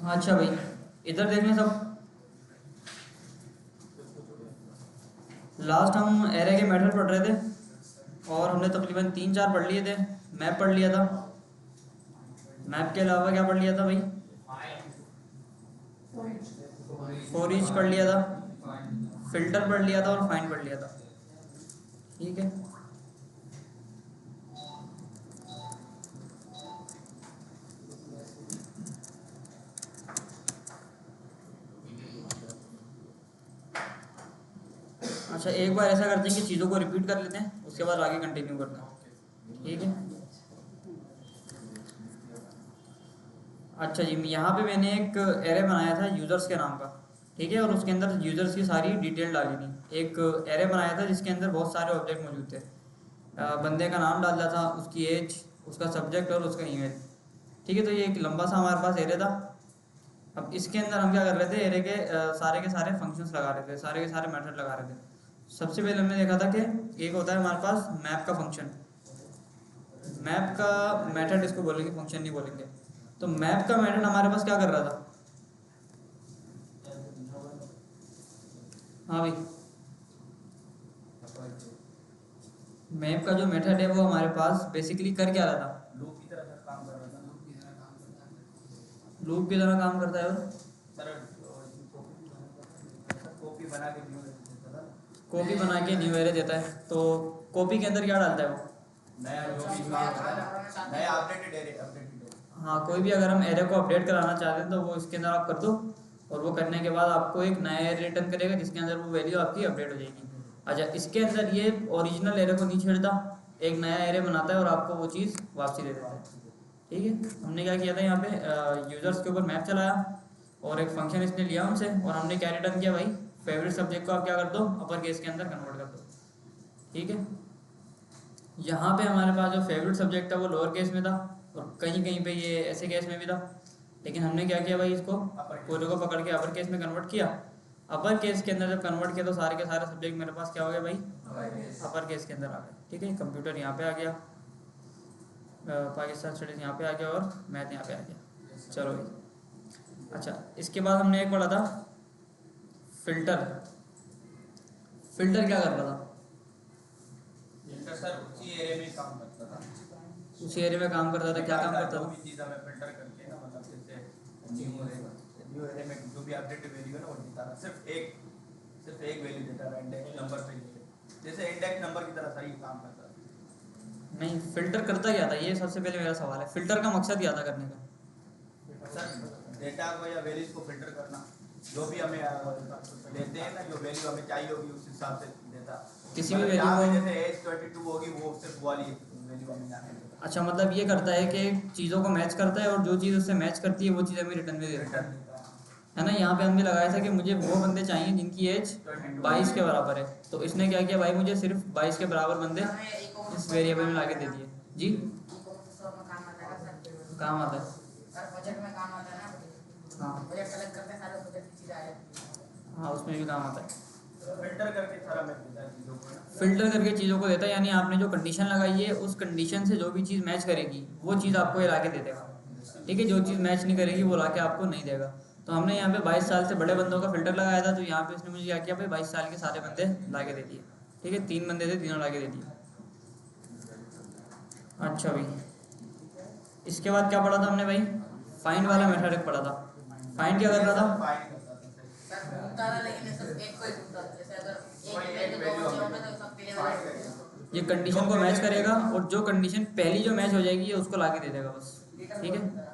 अच्छा भाई, इधर देख लें सब। लास्ट हम एरे के मेथड पढ़ रहे थे और हमने तकरीबन 3-4 पढ़ लिए थे। मैप पढ़ लिया था। मैप के अलावा क्या पढ़ लिया था भाई? फॉर ईच पढ़ लिया था, फिल्टर पढ़ लिया था और फाइंड पढ़ लिया था। ठीक है। अच्छा, एक बार ऐसा करते हैं कि चीज़ों को रिपीट कर लेते हैं, उसके बाद आगे कंटिन्यू करते हैं। ठीक है। अच्छा जी, यहाँ पे मैंने एक एरे बनाया था यूज़र्स के नाम का। ठीक है। और उसके अंदर यूज़र्स की सारी डिटेल डाली थी। एक एरे बनाया था जिसके अंदर बहुत सारे ऑब्जेक्ट मौजूद थे। बंदे का नाम डाला था, उसकी एज, उसका सब्जेक्ट और उसका ईमेल। ठीक है। तो ये एक लंबा सा हमारे पास एरे था। अब इसके अंदर हम क्या कर रहे थे, एरे के सारे फंक्शंस लगा रहे थे, सारे के सारे मेथड लगा रहे थे। सबसे पहले हमने देखा था कि एक होता है हमारे पास मैप का फंक्शन। मैप का मेथड इसको बोलेंगे, फंक्शन नहीं बोलेंगे। तो मैप का मेथड हमारे पास क्या कर रहा था? हाँ भाई, मैप का जो मेथड है वो हमारे पास बेसिकली कर क्या रहा था? लूप की तरह काम कर रहा था। लूप की तरह काम करता है। और सर कॉपी बना के न्यू देता था। कॉपी बना के न्यू एरे देता है। तो कॉपी के अंदर क्या डालता है वो? नया जो भी नया अपडेटेड एरे। हाँ, कोई भी अगर हम एरे को अपडेट कराना चाहते हैं तो वो इसके अंदर आप कर दो, और वो करने के बाद आपको एक नया एरे रिटर्न करेगा जिसके अंदर वो वैल्यू आपकी अपडेट हो जाएगी। अच्छा, इसके अंदर ये ओरिजिनल एरे को नहीं छेड़ता, एक नया एरे बनाता है और आपको वो चीज़ वापसी दे देता है। ठीक है। हमने क्या किया था यहाँ पे, यूज़र्स के ऊपर मैप चलाया और एक फंक्शन इसने लिया उनसे, और हमने क्या रिटर्न किया भाई? फेवरेट सब्जेक्ट को आप क्या कर दो, अपर केस के अंदर कन्वर्ट कर दो। ठीक है। यहाँ पे हमारे पास जो फेवरेट सब्जेक्ट था वो लोअर केस में था, और कहीं कहीं पे ये ऐसे केस में भी था। लेकिन हमने क्या किया भाई, इसको पूरे को पकड़ के अपर केस में कन्वर्ट किया। अपर केस के अंदर जब कन्वर्ट किया तो सारे के सारे सब्जेक्ट मेरे पास क्या हो गए भाई? अपर केस के अंदर आ गए। ठीक है। कंप्यूटर यहाँ पे आ गया, पाकिस्तान स्टडीज़ यहाँ पे आ गया और मैथ यहाँ पे आ गया। चलो भाई। अच्छा, इसके बाद हमने एक पढ़ा था फिल्टर। फिल्टर क्या कर रहा था? फिल्टर सर उसी एरे में काम करता था। उसी एरिया में काम करता था। क्या काम करता जो था? भी चीज़ हमें फिल्टर करके ना, मतलब जैसे न्यू एरे में जो भी अपडेटेड वैल्यू है ना वो देता था। सिर्फ एक वैल्यू देता था इंडेक्स नंबर पे, जैसे इंडेक्स नंबर की तरह सही काम करता था। नहीं, फिल्टर करता क्या था, ये सबसे पहले मेरा सवाल है। फिल्टर का मकसद क्या था करने का? सर डेटा को या वैल्यूज को फिल्टर करना, जो भी हमें देते हैं ना, जो वैल्यू हमें चाहिए होगी उस हिसाब से देता। किसी भी वैल्यू को, जैसे एज 22 होगी वो सिर्फ वाली वैल्यू हमें जाने देता। अच्छा मतलब ये करता है कि चीज़ों को मैच करता है और जो चीज़ उससे मैच करती है वो चीज़ हमें रिटर्न में दे देता है ना। यहाँ पे हमने लगाया था कि मुझे वो बंदे चाहिए जिनकी एज 22 के बराबर है। तो इसने क्या किया भाई, मुझे सिर्फ 22 के बराबर बंदे इस वेरिएबल में लाके दे दिए। जी, काम आता है। हाँ, उसमें भी काम आता है। फिल्टर करके सारा मैच देता है चीज़ों को। फिल्टर करके चीज़ों को देता है, यानी आपने जो कंडीशन लगाई है उस कंडीशन से जो भी चीज़ मैच करेगी वो चीज़ आपको ये लाके दे देगा। ठीक है। जो चीज़ मैच नहीं करेगी वो लाके आपको नहीं देगा। तो हमने यहाँ पे 22 साल से बड़े बंदों का फिल्टर लगाया था, तो यहाँ पे इसने मुझे क्या किया भाई, 22 साल के सारे बंदे लाके दे दिए। ठीक है। 3 बंदे थे, तीनों लाके दे दिए। अच्छा भाई, इसके बाद क्या पढ़ा था हमने भाई? फाइंड वाला मेथड एक पढ़ा था। फाइंड क्या कर रहा था? ये कंडीशन को मैच करेगा और जो कंडीशन पहली जो मैच हो जाएगी ये उसको लाके दे देगा बस। ठीक है।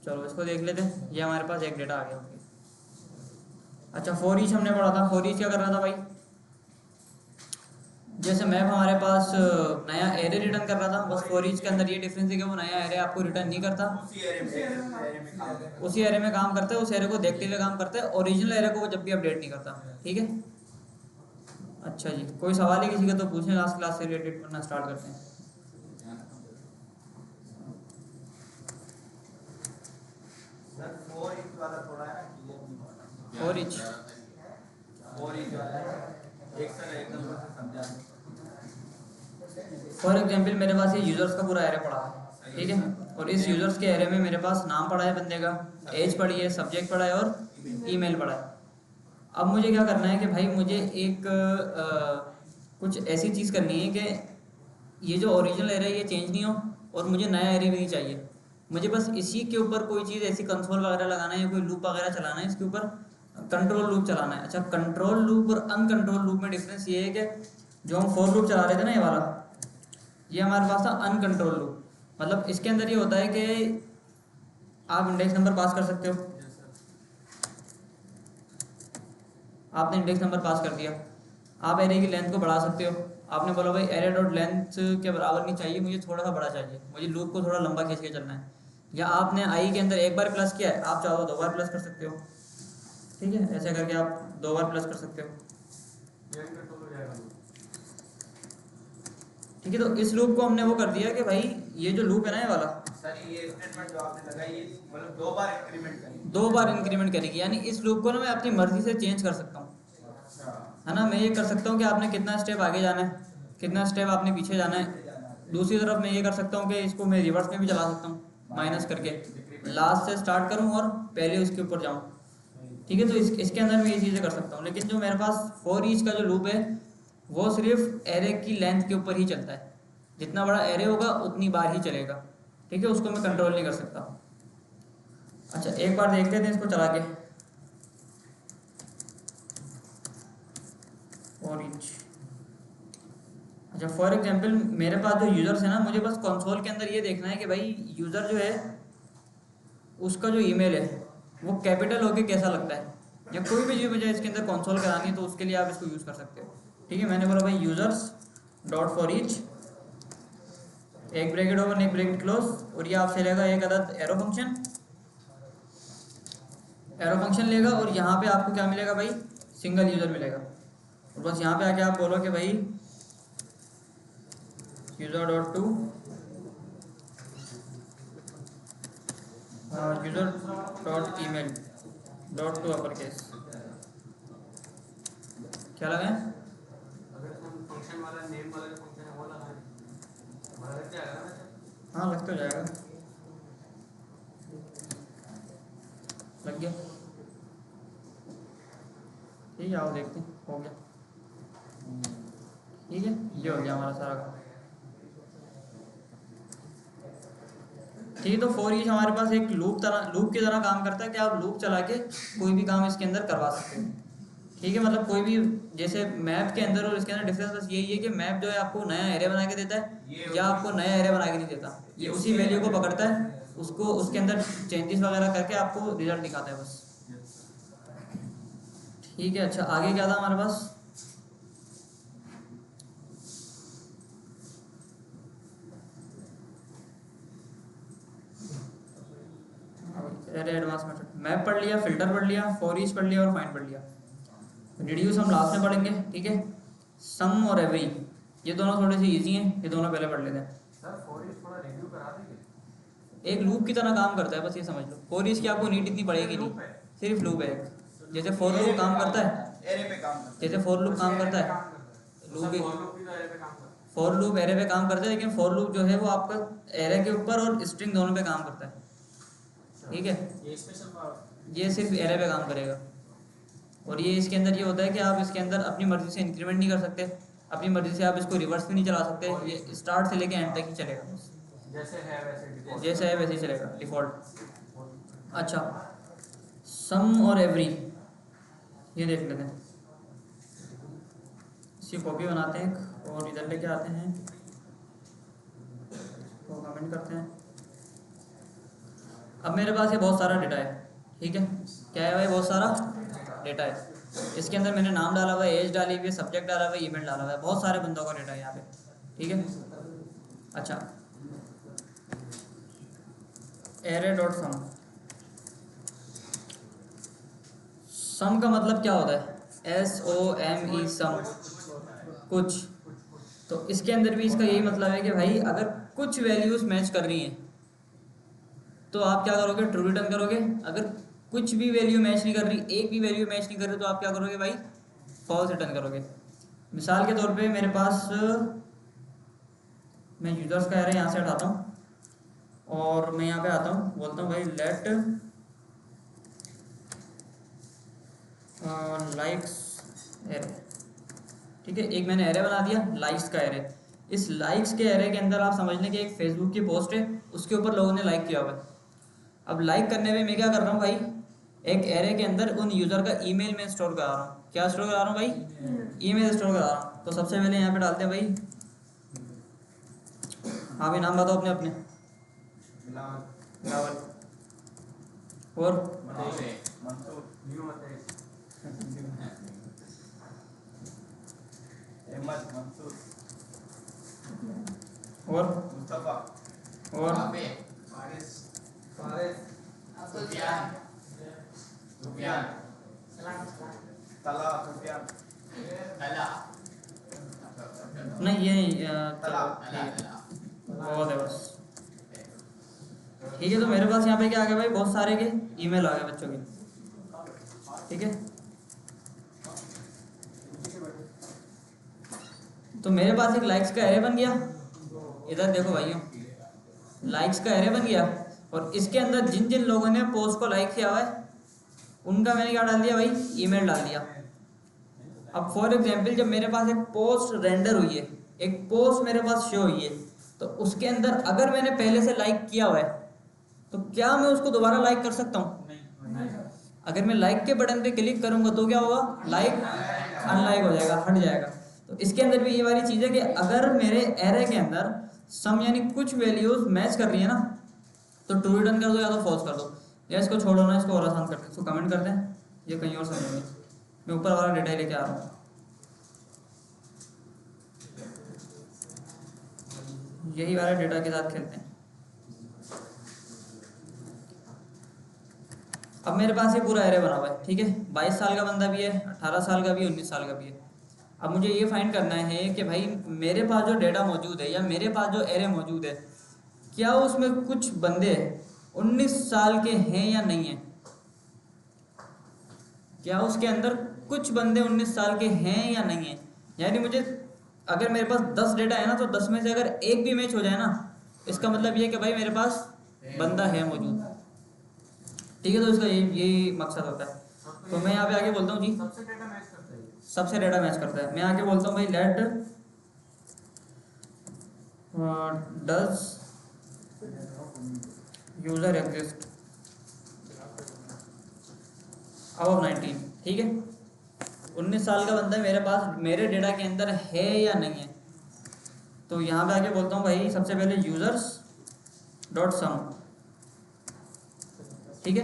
चलो इसको देख लेते हैं। ये हमारे पास एक डेटा आ गया। अच्छा, फॉर ईच हमने पढ़ा था। फॉर ईच क्या कर रहा था भाई? जैसे मैप हमारे पास नया एरे रिटर्न कर रहा था, बस फॉर ईच के अंदर ये डिफरेंस है कि वो नया एरे आपको रिटर्न नहीं करता, उसी एरे में काम करता है, उस एरे को देखते हुए काम करता है, ओरिजिनल एरे को वो जब भी अपडेट नहीं करता। ठीक है। अच्छा जी, कोई सवाल है किसी का तो पूछें, लास्ट क्लास से रिलेटेड, करना स्टार्ट करते हैं। सर फोर इंच वाला थोड़ा है ना, फॉर ईच वाला एक सर एकदम समझा। फॉर एग्जाम्पल मेरे पास ये यूजर्स का पूरा एरे पड़ा है। ठीक है। और इस यूजर्स के एरे में मेरे पास नाम पड़ा है बंदे का, एज पड़ी है, सब्जेक्ट पड़ा है और ईमेल पड़ा है। अब मुझे क्या करना है कि भाई मुझे एक कुछ ऐसी चीज़ करनी है कि ये जो ओरिजिनल एरे है ये चेंज नहीं हो और मुझे नया एरे भी नहीं चाहिए। मुझे बस इसी के ऊपर कोई चीज़ ऐसी कंसोल वगैरह लगाना है या कोई लूप वगैरह चलाना है, इसके ऊपर कंट्रोल लूप चलाना है। अच्छा, कंट्रोल लूप और अनकंट्रोल लूप में डिफरेंस ये है कि जो हम फॉर लूप चला रहे थे ना, ये वाला, ये हमारे पास था अनकंट्रोल लूप। मतलब इसके अंदर ये होता है कि आप इंडेक्स नंबर पास कर सकते हो, आपने इंडेक्स नंबर पास कर दिया, आप एरे की लेंथ को बढ़ा सकते हो। आपने बोला भाई एरे डॉट लेंथ के बराबर नहीं चाहिए, मुझे थोड़ा सा बड़ा चाहिए, मुझे लूप को थोड़ा लंबा खींच के चलना है। या आपने आई के अंदर एक बार प्लस किया है, आप चाहो तो 2 बार प्लस कर सकते हो। ठीक है, ऐसे करके आप 2 बार प्लस कर सकते हो। ठीक है, तो इस लूप को हमने वो कर दिया कि भाई ये जो लूप है ना, ये वाला सर ये स्टेटमेंट जो आपने लगाई है मतलब 2 बार इंक्रीमेंट करेगी। 2 बार इंक्रीमेंट करेगी, यानी इस लूप को ना मैं अपनी मर्जी से चेंज कर सकता हूँ, है ना। मैं ये कर सकता हूँ कि आपने कितना स्टेप आगे जाना है, कितना स्टेप आपने पीछे जाना है। दूसरी तरफ मैं ये कर सकता हूँ कि इसको मैं रिवर्स में भी चला सकता हूँ, माइनस करके लास्ट से स्टार्ट करूँ और पहले उसके ऊपर जाऊँ। ठीक है, तो इसके अंदर मैं ये चीज़ें कर सकता हूँ। लेकिन जो मेरे पास फॉर ईच का जो लूप है वो सिर्फ एरे की लेंथ के ऊपर ही चलता है, जितना बड़ा एरे होगा उतनी बार ही चलेगा। ठीक है, उसको मैं कंट्रोल नहीं कर सकता। अच्छा, एक बार देखते थे इसको चला के, फॉर ईच। अच्छा, फॉर एग्जांपल मेरे पास जो यूज़र्स है ना, मुझे बस कंसोल के अंदर ये देखना है कि भाई यूज़र जो है उसका जो ईमेल है वो कैपिटल होके कैसा लगता है, या कोई भी चीज़ मुझे इसके अंदर कंसोल करानी है तो उसके लिए आप इसको यूज़ कर सकते हो। ठीक है, मैंने बोला भाई यूज़र्स डॉट फॉर ईच, एक ब्रैकेट ओपन एक ब्रैकेट क्लोज, और ये आपसे लेगा एक अदद एरो फंक्शन, एरो फंक्शन लेगा और यहाँ पे आपको क्या मिलेगा भाई, सिंगल यूज़र मिलेगा। और बस यहाँ पे आके आप बोलो कि भाई user dot to user dot email dot to upper case, क्या लगा है? फंक्शन वाला नेम वाला जो फंक्शन है वो लगा है, हमारा लग जाएगा ना? हाँ, लग तो जाएगा, लग गया। ठीक है, आओ देखते हैं, हो गया। ठीक है, ये हो गया हमारा सारा काम। ठीक है, तो फॉर ईच हमारे पास एक लूप की तरह काम करता है कि आप लूप चला के कोई भी काम इसके अंदर करवा सकते हो। ठीक है, मतलब कोई भी, जैसे मैप के अंदर और इसके अंदर डिफरेंस बस यही है कि मैप जो है आपको नया एरे बना के देता है या आपको नया एरे बना के नहीं देता। ये उसी वैल्यू को पकड़ता है, उसको उसके अंदर चेंजेस वगैरह करके आपको रिजल्ट दिखाता है बस। ठीक है, अच्छा आगे क्या था हमारे पास? एरे एडवांस मेथड, मैप पढ़ लिया, फिल्टर पढ़ लिया, फॉर ईच पढ़ लिया और फाइंड पढ़ लिया। रिड्यूस हम लास्ट में पढ़ेंगे। ठीक है, सम और एवरी ये दोनों थोड़े से इजी हैं, ये दोनों पहले पढ़ लेते हैं। सर फॉर ईच थोड़ा रिव्यू करा देंगे। एक लूप की तरह काम करता है, बस ये समझ लो। फॉर ईच की आपको नीड इतनी पड़ेगी नहीं, सिर्फ लूप है। जैसे फॉर लूप काम करता है, एरे पे काम करता जैसे फॉर लूप काम करता है, लूप भी फॉर लूप एरे पे काम करता है, लेकिन फॉर लूप जो है वो आपका एरे के ऊपर और स्ट्रिंग दोनों पे काम करता है। ठीक है, ये सिर्फ एरे पे काम करेगा। और ये इसके अंदर ये होता है कि आप इसके अंदर अपनी मर्जी से इंक्रीमेंट नहीं कर सकते, अपनी मर्जी से आप इसको रिवर्स भी नहीं चला सकते। ये स्टार्ट से लेके एंड तक ही चलेगा, बस जैसे है वैसे ही चलेगा डिफ़ॉल्ट। अच्छा, सम और एवरी ये देख लेते हैं, इसकी कॉपी बनाते हैं और इधर लेके आते हैं तो कमेंट करते हैं। अब मेरे पास ये बहुत सारा डेटा है। ठीक है, क्या है भाई, बहुत सारा डेटा है। इसके अंदर मैंने नाम डाला हुआ है, एज डाली हुई है, सब्जेक्ट डाला हुआ है, ईमेल डाला हुआ है, बहुत सारे बंदों का डेटा है यहाँ पे। ठीक है, अच्छा एरे डॉट सम, सम का मतलब क्या होता है? SOME, सम, कुछ। तो इसके अंदर भी इसका यही मतलब है कि भाई अगर कुछ वैल्यूज मैच कर रही हैं तो आप क्या करोगे, ट्रू रिटर्न करोगे। अगर कुछ भी वैल्यू मैच नहीं कर रही, एक भी वैल्यू मैच नहीं कर रही, तो आप क्या करोगे भाई, फॉल्स रिटर्न करोगे। मिसाल के तौर पे मेरे पास, मैं यूज़र्स का एरे यहाँ से हटाता हूँ, और मैं यहाँ पे आता हूँ, बोलता हूँ भाई लेट लाइक्स एरे। ठीक है, एक मैंने एरे बना दिया लाइक्स का एरे। इस लाइक्स के एरे के अंदर आप समझ लें कि एक फेसबुक की पोस्ट है, उसके ऊपर लोगों ने लाइक किया हुआ है। अब लाइक करने में मैं क्या कर रहा हूँ भाई, एक एरे के अंदर उन यूज़र का ईमेल में स्टोर करा रहा हूँ। क्या स्टोर करा रहा हूँ भाई? ईमेल स्टोर करा रहा हूँ। तो सबसे पहले यहाँ पे डालते हैं भाई, हाँ भाई नाम बताओ अपने अपने। बिलावल। और मंसूर, न्यू मतेश, अहमद, मंसूर, और मुस्तफा, फारिस, सुफियान, तला, सुफियान, नहीं ये नहीं, तला, चलो ठीक है, बहुत है बस। ठीक है, तो मेरे पास यहाँ पे क्या आ गया भाई, बहुत सारे के ईमेल आ गए बच्चों के। ठीक है, तो मेरे पास एक लाइक्स का एरे बन गया। इधर देखो भाइयों, लाइक्स का एरे बन गया, और इसके अंदर जिन जिन लोगों ने पोस्ट को लाइक किया हुआ है उनका मैंने क्या डाल दिया भाई, ईमेल डाल दिया। अब फॉर एग्जांपल जब मेरे पास एक पोस्ट रेंडर हुई है, एक पोस्ट मेरे पास शो हुई है, तो उसके अंदर अगर मैंने पहले से लाइक किया हुआ है तो क्या मैं उसको दोबारा लाइक कर सकता हूँ? अगर मैं लाइक के बटन पे क्लिक करूंगा तो क्या होगा, लाइक अनलाइक हो जाएगा, हट जाएगा। तो इसके अंदर भी ये वाली चीज़ है कि अगर मेरे एरे के अंदर सम यानी कुछ वैल्यूज मैच कर रही है ना, तो ट्रू रिटर्न कर दो या तो फॉल्स कर दो। या इसको छोड़ो ना, इसको और आसान करते हैं, इसको कमेंट कर दें, ये कहीं और समझेंगे। मैं ऊपर वाला डेटा लेके आ रहा हूँ, यही वाला डेटा के साथ खेलते हैं। अब मेरे पास ये पूरा एरे बना हुआ है, ठीक है, 22 साल का बंदा भी है, 18 साल का भी है, 19 साल का भी है। अब मुझे ये फाइंड करना है कि भाई मेरे पास जो डेटा मौजूद है या मेरे पास जो एरे मौजूद है, क्या उसमें कुछ बंदे 19 साल के हैं या नहीं है। क्या उसके अंदर कुछ बंदे 19 साल के हैं या नहीं है। यानी मुझे अगर मेरे पास 10 डेटा है ना, तो 10 में से अगर एक भी मैच हो जाए ना, इसका मतलब ये कि भाई मेरे पास बंदा है मौजूद। ठीक है, तो इसका यही मकसद होता है। तो मैं यहाँ पे आगे बोलता हूँ जी, सबसे डेटा मैच करता है, सबसे डेटा मैच करता है। मैं आगे बोलता हूँ भाई लेट डज यूजर एग्जिस्ट अब 19। ठीक है, 19 साल का बंदा मेरे पास मेरे डेटा के अंदर है या नहीं है। तो यहाँ पे आगे बोलता हूँ भाई सबसे पहले यूजर्स डॉट सम। ठीक है,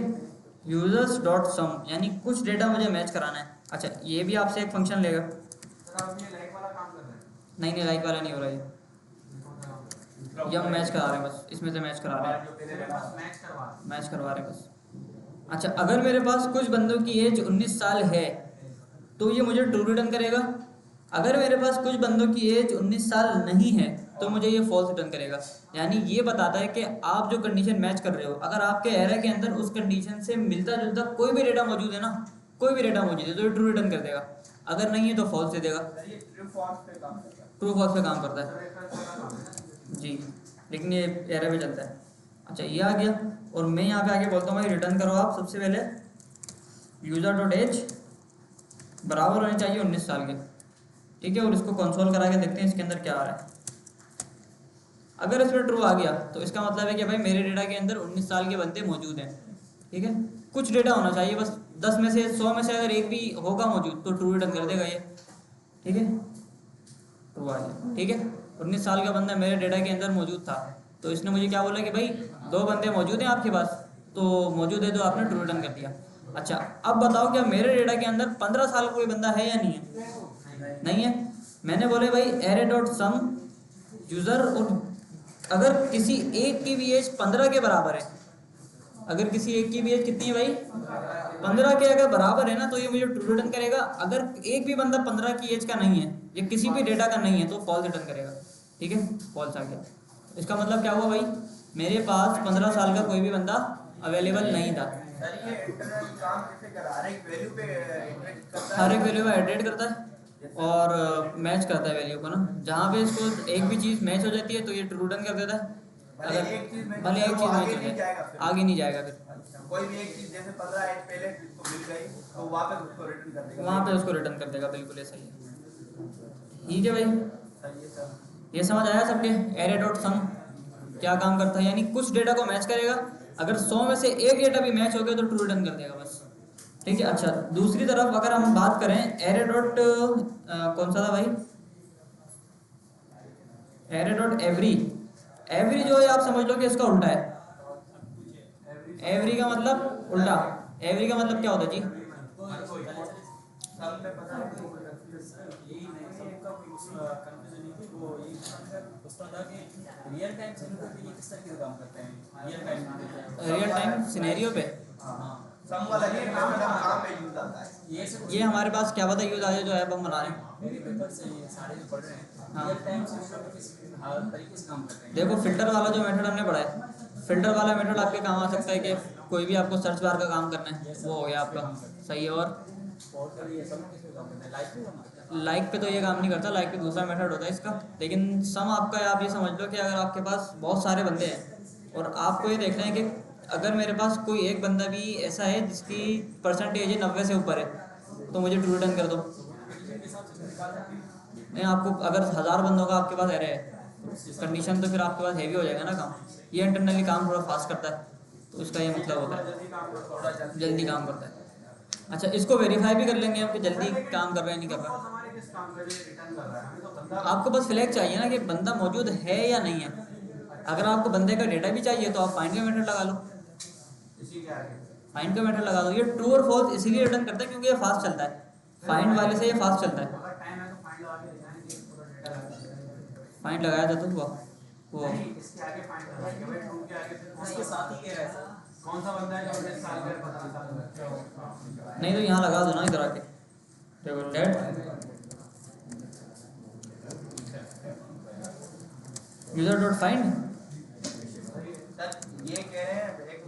यूजर्स डॉट सम यानी कुछ डेटा मुझे मैच कराना है। अच्छा, ये भी आपसे एक फंक्शन लेगा। सर आप ये लाइक वाला काम कर रहे हैं, नहीं नहीं, लाइक वाला नहीं हो रहा है, ये हम मैच करा रहे हैं बस, इसमें से मैच करा रहे हैं, मेरे पास मैच करवा रहे हैं। मैच करवा रहे हैं बस। अच्छा, अगर मेरे पास कुछ बंदों की एज 19 साल है तो ये मुझे ट्रू रिटर्न करेगा। अगर मेरे पास कुछ बंदों की एज 19 साल नहीं है तो मुझे ये फॉल्स रिटर्न करेगा। यानी ये बताता है कि आप जो कंडीशन मैच कर रहे हो, अगर आपके एरे के अंदर उस कंडीशन से मिलता जुलता कोई भी डेटा मौजूद है ना, कोई भी डेटा मौजूद है, तो ये ट्रू रिटर्न कर देगा। अगर नहीं है तो फॉल्स दे देगा। ये ट्रू फॉल्स पे काम करता है। ट्रू फॉल्स पे काम करता है सर एक वाला काम है, जी, लेकिन ये एरे पे चलता है। अच्छा, ये आ गया, और मैं यहाँ पे आगे बोलता हूँ भाई रिटर्न करो आप सबसे पहले यूजर डॉट एज बराबर होने चाहिए 19 साल के। ठीक है, और इसको कंसोल करा के देखते हैं इसके अंदर क्या आ रहा है। अगर इसमें ट्रू आ गया तो इसका मतलब है कि भाई मेरे डेटा के अंदर 19 साल के बंदे मौजूद हैं। ठीक है, कुछ डेटा होना चाहिए बस, 10 में से 100 में से अगर एक भी होगा मौजूद तो ट्रू रिटर्न कर देगा ये। ठीक है, ट्रू आ गया। ठीक है, 19 साल का बंदा मेरे डेटा के अंदर मौजूद था, तो इसने मुझे क्या बोला कि भाई 2 बंदे मौजूद हैं आपके पास, तो मौजूद है तो आपने ट्रू रिटर्न कर दिया। अच्छा, अब बताओ क्या मेरे डेटा के अंदर 15 साल का कोई बंदा है या नहीं है? नहीं है। मैंने बोले भाई एरे डॉट सम यूज़र, और अगर किसी एक की भी एज 15 के बराबर है, अगर किसी एक की भी एज कितनी है भाई 15 के अगर बराबर है ना, तो ये मुझे ट्रू रिटर्न करेगा। अगर एक भी बंदा 15 की एज का नहीं है या किसी भी डेटा का नहीं है तो फॉल्स रिटर्न करेगा। ठीक है, फॉल्स आ गया। इसका मतलब क्या हुआ भाई, मेरे पास 15 साल का कोई भी बंदा अवेलेबल नहीं था। सर ये इंटरनल काम कैसे करा, हर एक वैल्यू पे इटरेट करता है, हर एक वैल्यू का एडिट करता है और मैच करता है वैल्यू को ना। जहाँ पे इसको एक भी चीज़ मैच हो जाती है तो ये ट्रू रिटर्न कर देता है, अगर एक चीज में भले एक वो चीज़ आगे नहीं नहीं चले, जाएगा फिर। आगे नहीं जाएगा फिर, अच्छा, कोई भी एक चीज जैसे 15 एज पहले इसको मिल गई तो वापस उसको रिटर्न कर देगा। वहाँ पे उसको रिटर्न कर देगा, बिल्कुल ये सही है। ठीक है भाई, सही है सर। ये समझ आया सबके? एरे डॉट सम क्या काम करता है, यानी कुछ डेटा को मैच करेगा, अगर 100 में से एक डेटा भी मैच हो गया तो ट्रू रिटर्न कर देगा बस। ठीक है। अच्छा, दूसरी तरफ अगर हम बात करें एरे डॉट कौन सा था भाई, एरे डॉट एवरी। एवरी जो है आप समझ लो कि इसका उल्टा है। एवरी का मतलब उल्टा, एवरी का मतलब क्या होता है जी? सब में पता है कि यही नहीं सबका कंफ्यूजन है कि वो ये उसका था कि रियल टाइम सिनेरियो पे ये किस तरह के काम करते हैं, रियल टाइम सिनेरियो पे हाँ, सम वाला ये काम में यूज आता है। ये सब ये हमारे पास क्या पता यूज आ जाए जो ऐप हम बना रहे हैं। मेरे पेपर से ये सारे जो पढ़ रहे हैं हाँ। रियल टाइम सिनेरियो पे किस तरीके से काम करते हैं। देखो फिल्टर वाला जो मेथड हमने पढ़ा है, फिल्टर वाला मेथड आपके काम आ सकता है कि कोई भी आपको सर्च बार का काम करना है, वो हो गया आपका सही है। और ये सब किस पे काम करते हैं, लाइफ पे काम करते हैं। लाइक पे तो ये काम नहीं करता, लाइक पे दूसरा मेथड होता है इसका। लेकिन सम आपका है, आप ये समझ लो कि अगर आपके पास बहुत सारे बंदे हैं और आपको ये देखना है कि अगर मेरे पास कोई एक बंदा भी ऐसा है जिसकी परसेंटेज है 90 से ऊपर है तो मुझे ट्रू रिटर्न कर दो। नहीं, आपको अगर 1000 बंदों का आपके पास एरे है कंडीशन तो फिर आपके पास हैवी हो जाएगा ना काम। ये इंटरनली काम थोड़ा फास्ट करता है, तो उसका ये मतलब होता है जल्दी काम करता है। अच्छा, इसको वेरीफाई भी कर लेंगे हम कि जल्दी काम कर रहा है नहीं कर रहा। हमारे किस काम के लिए रिटर्न कर रहा है, हमें तो बंदा आपको बस फ्लैग चाहिए ना कि बंदा मौजूद है या नहीं है। अगर आपको बंदे का डेटा भी चाहिए तो आप फाइंड का मेथड लगा लो, इसी के आगे फाइंड का मेथड लगा दो। ये ट्रू और फॉल्स इसीलिए रिटर्न करता है क्योंकि ये फास्ट चलता है, फाइंड वाले से ये फास्ट चलता है। अगर टाइम है तो फाइंड लगा के दिखाएंगे कि पूरा डेटा लगा फाइंड लगाया था तो वो नहीं, इसके आगे फाइंड लगाएंगे भाई, ट्रू के आगे फिर उसके साथ ही कह रहा है सर कौन सा बंदा है जो 19 साल का 15 साल का। नहीं तो यहाँ लगा दो ना इधर आके, देखो let user dot find. Sir ये कह रहे हैं एक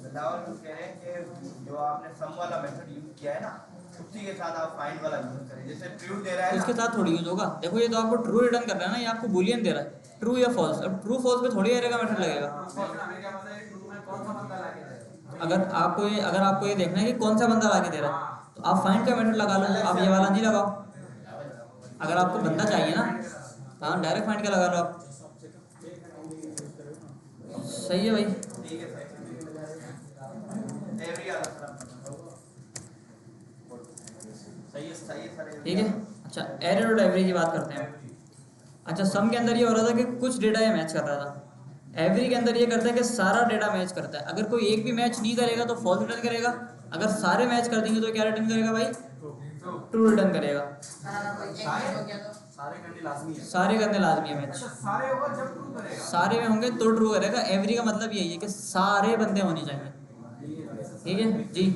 बदलाव कह रहे हैं कि जो आपने सम वाला मेथड यूज किया है ना उसी के साथ आप फाइंड वाला यूज करें। जैसे ट्रू दे रहा है इसके ना, साथ थोड़ी यूज होगा। देखो ये तो आपको ट्रू रिटर्न कर रहा है ना, ये आपको बूलियन दे रहा है ट्रू या फॉल्स। अब ट्रू फॉल्स पे थोड़ी एरे का मेथड लगेगा। हमें क्या पता है ट्रू में कौन सा बंदा लाके दे। अगर आपको ये देखना है कि कौन सा बंदा लाके दे रहा है तो आप फाइंड का मेथड लगा लो, आप ये वाला नहीं लगाओ। अगर आपको बंदा चाहिए ना, हाँ डायरेक्ट फाइंड का लगा लो आप। सही है भाई, ठीक है सर। एवरी आधा सही है सर। ठीक है। अच्छा, एरे डॉट एवरी की बात करते हैं। अच्छा, सम के अंदर ये हो रहा था कि कुछ डेटा ये मैच कर रहा था, एवरी के अंदर ये करता है कि सारा डेटा मैच करता है। अगर कोई एक भी मैच नहीं करेगा तो फॉल्स रिटर्न करेगा, अगर सारे मैच कर देंगे तो क्या रिटर्न करेगा भाई? ट्रू रिटर्न करेगा। सारे करने लाजमी है। सारे करने लाजमी है मैच, अच्छा, सारे होगा जब ट्रू करेगा। सारे में होंगे तो ट्रू करेगा। एवरी का मतलब यही है कि सारे बंदे होने चाहिए। ठीक है जी।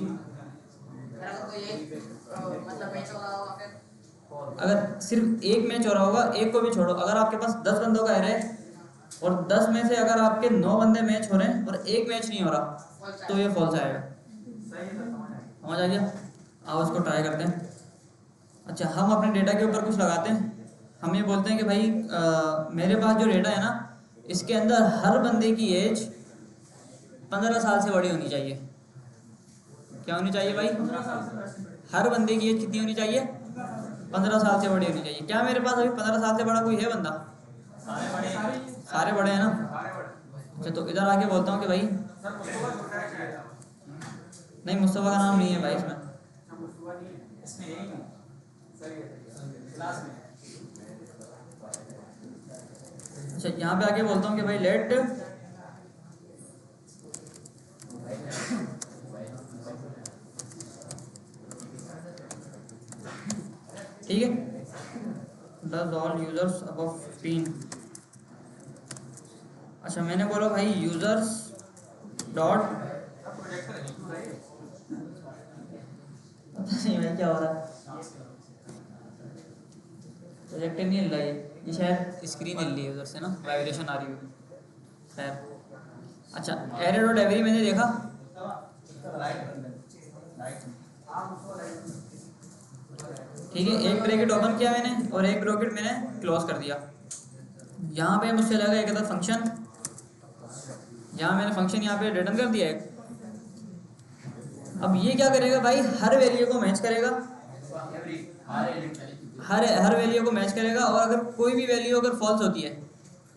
अगर सिर्फ एक मैच हो रहा होगा, एक को भी छोड़ो, अगर आपके पास 10 बंदों का एरे है और 10 में से अगर आपके 9 बंदे मैच हो रहे हैं और एक मैच नहीं हो रहा तो ये फॉल्स आएगा। सही है सर, समझ आ गया? आओ उसको ट्राई करते हैं। अच्छा, हम अपने डेटा के ऊपर कुछ लगाते हैं। हम ये बोलते हैं कि भाई मेरे पास जो डेटा है ना, इसके अंदर हर बंदे की एज 15 साल से बड़ी होनी चाहिए। क्या होनी चाहिए भाई? हर बंदे की एज कितनी होनी चाहिए? 15 साल से बड़ी होनी चाहिए। क्या मेरे पास अभी 15 साल से बड़ा कोई है बंदा? सारे बड़े हैं ना। अच्छा, तो इधर आके बोलता हूँ कि भाई सर मुस्तफा छोटा है शायद। नहीं, मुस्तफा का नाम नहीं है भाई इसमें। अच्छा, मुस्तफा नहीं है इसमें यही नहीं सही है क्लास में। अच्छा, यहाँ पे आके बोलता हूँ कि भाई लेट ठीक है, डज ऑल यूजर्स अबव 15। अच्छा, मैंने बोला भाई यूजर्स डॉट, प्रोजेक्टर है क्यों भाई? पता नहीं भाई क्या हो रहा है, प्रोजेक्टर नहीं हिल रहा ये शायद स्क्रीन हिल रही है उधर से ना, वाइब्रेशन आ रही है खैर। अच्छा, एरे डॉट एवरी मैंने देखा, ठीक है, एक ब्रैकेट ओपन किया मैंने और एक ब्रैकेट मैंने क्लोज कर दिया। यहाँ पे मुझसे लगा एक था फंक्शन यहाँ मैंने फंक्शन यहाँ पे रिटर्न कर दिया है। अब ये क्या करेगा भाई, हर वैल्यू को मैच करेगा, हर वैल्यू को मैच करेगा, और अगर कोई भी वैल्यू अगर फॉल्स होती है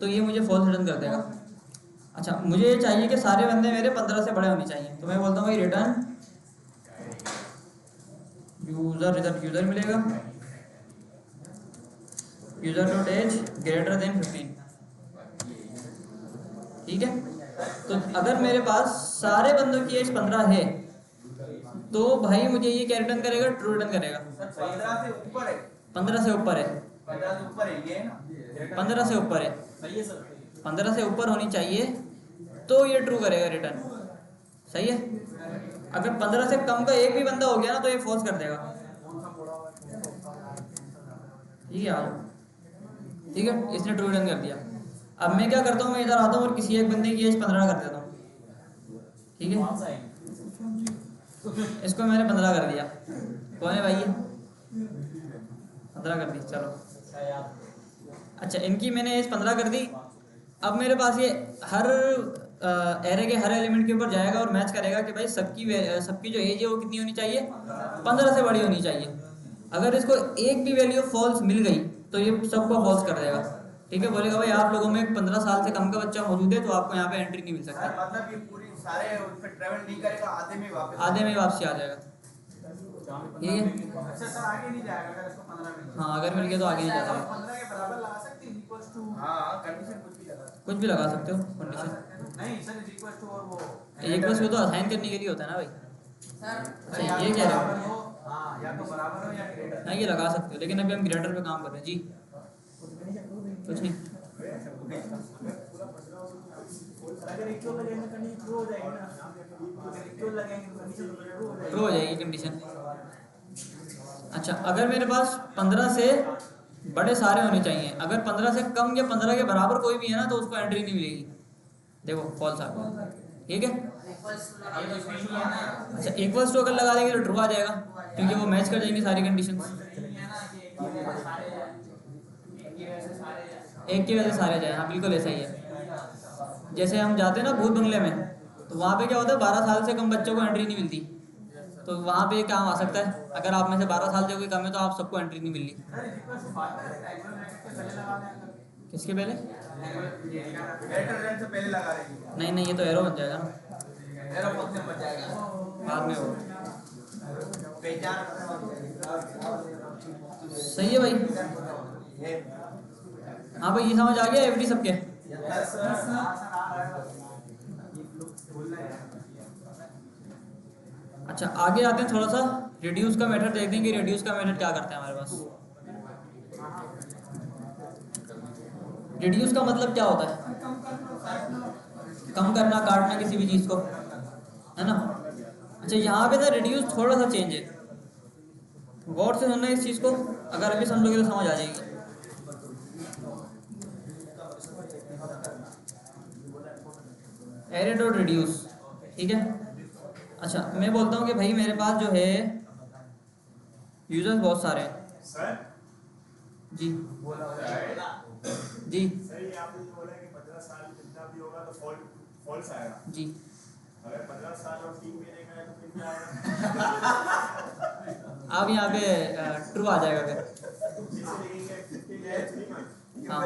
तो ये मुझे फॉल्स रिटर्न कर देगा। अच्छा, मुझे ये चाहिए कि सारे बंदे मेरे 15 से बड़े होने चाहिए, तो मैं बोलता हूँ भाई रिटर्न यूज़र, रिजल्ट यूज़र मिलेगा, user dot age greater than 15। ठीक है, तो अगर मेरे पास सारे बंदों की एज 15 है तो भाई मुझे ये क्या रिटर्न करेगा, ट्रू रिटर्न करेगा। 15 से ऊपर है, 15 से ऊपर है, 15 से ऊपर है, ये है ना, 15 से ऊपर है, सही है सर। 15 से ऊपर होनी चाहिए तो ये ट्रू करेगा रिटर्न। सही है, अगर 15 से कम का एक भी बंदा हो गया ना तो ये फॉल्स कर देगा। ठीक है यार, ठीक है, इसने ट्रू रिटर्न कर दिया। अब मैं क्या करता हूँ, मैं इधर आता हूँ और किसी एक बंदे की एज 15 कर देता हूँ। ठीक है, कौन सा है? इसको मैंने 15 कर दिया। कौन है भाई ये? 15 कर दी, चलो। अच्छा, इनकी मैंने एज 15 कर दी। अब मेरे पास ये हर एरे के हर एलिमेंट के ऊपर जाएगा और मैच करेगा कि भाई सबकी जो एज है वो कितनी होनी चाहिए, 15 से बड़ी होनी चाहिए। अगर इसको एक भी वैल्यू फॉल्स मिल गई तो ये सबको फॉल्स कर देगा। ठीक है, बोलेगा भाई आप लोगों में 15 साल से कम का बच्चा मौजूद है तो आपको यहाँ पे एंट्री नहीं मिल सकती। मतलब ये पूरी सारे उस पे ट्रैवल नहीं करेगा, आधे में वापस वापसी आ जाएगा। ठीक है, अच्छा सर, आगे नहीं जाएगा अगर इसको 15 मिल हाँ अगर मिल गया तो आगे नहीं जाएगा। 15 के बराबर लगा सकते हैं, इक्वल्स टू, हां कंडीशन कुछ भी लगा कुछ भी लगा सकते हो कंडीशन। नहीं सर, इक्वल्स टू, और वो एक बस वो तो असाइन करने के लिए होता है ना भाई। सर अच्छा, ये क्या है? हां, या तो बराबर हो या ग्रेटर। हाँ ये लगा सकते हो, लेकिन अभी हम ग्रेटर पे काम कर रहे हैं जी। कुछ नहीं, अगर इक्वल लगेगा कंडीशन ट्रू हो जाएगी ना, अगर इक्वल लगेंगे तो कंडीशन ट्रू हो जाएगी। ट्रू हो जाएगी कंडीशन। अच्छा, अगर मेरे पास 15 से बड़े सारे होने चाहिए, अगर 15 से कम या 15 के बराबर कोई भी है ना तो उसको एंट्री नहीं मिलेगी। देखो फॉल्स आ गया। ठीक है, अच्छा इक्वल्स टू अगर लगा देंगे तो ट्रू आ जाएगा क्योंकि वो मैच कर जाएंगी सारी कंडीशन। एक की वजह से सारे जाए, हाँ बिल्कुल ऐसा ही है। जैसे हम जाते हैं ना भूत बंगले में, तो वहाँ पे क्या होता है, 12 साल से कम बच्चों को एंट्री नहीं मिलती, तो वहाँ पे काम आ सकता है। अगर आप में से 12 साल से कोई कम है तो आप सबको एंट्री नहीं मिल रही। किसके पहले? ग्रेटर से पहले लगा देंगे। नहीं नहीं, ये तो एरो बन जाएगा ना, एरो बहुत में बच जाएगा बाद में वो। पहचान। सही है भाई। हाँ भाई, ये समझ आ गया एफडी सबके? अच्छा, आगे आते हैं थोड़ा सा रिड्यूस का मेथड देख देंगे। रिड्यूस का मेथड क्या करते हैं हमारे पास? रिड्यूस का मतलब क्या होता है? कम करना, काटना किसी भी चीज को, है ना। अच्छा, यहाँ पे ना रिड्यूस थोड़ा सा चेंज है, गौर से सुनना इस चीज को, अगर अभी समझोगे तो समझ आ जाएगी। एरे डॉट रिड्यूस, ठीक है। अच्छा, मैं बोलता हूँ कि भाई मेरे पास जो है यूजर्स बहुत सारे हैं जी जी सही, आपने जो बोला कि 15 साल जितना भी होगा तो फॉल्स आएगा जी। अगर 15 साल और 3 महीने का है तो फिर क्या आएगा? अब यहाँ पे ट्रू आ जाएगा फिर। जिसे लिखेंगे हाँ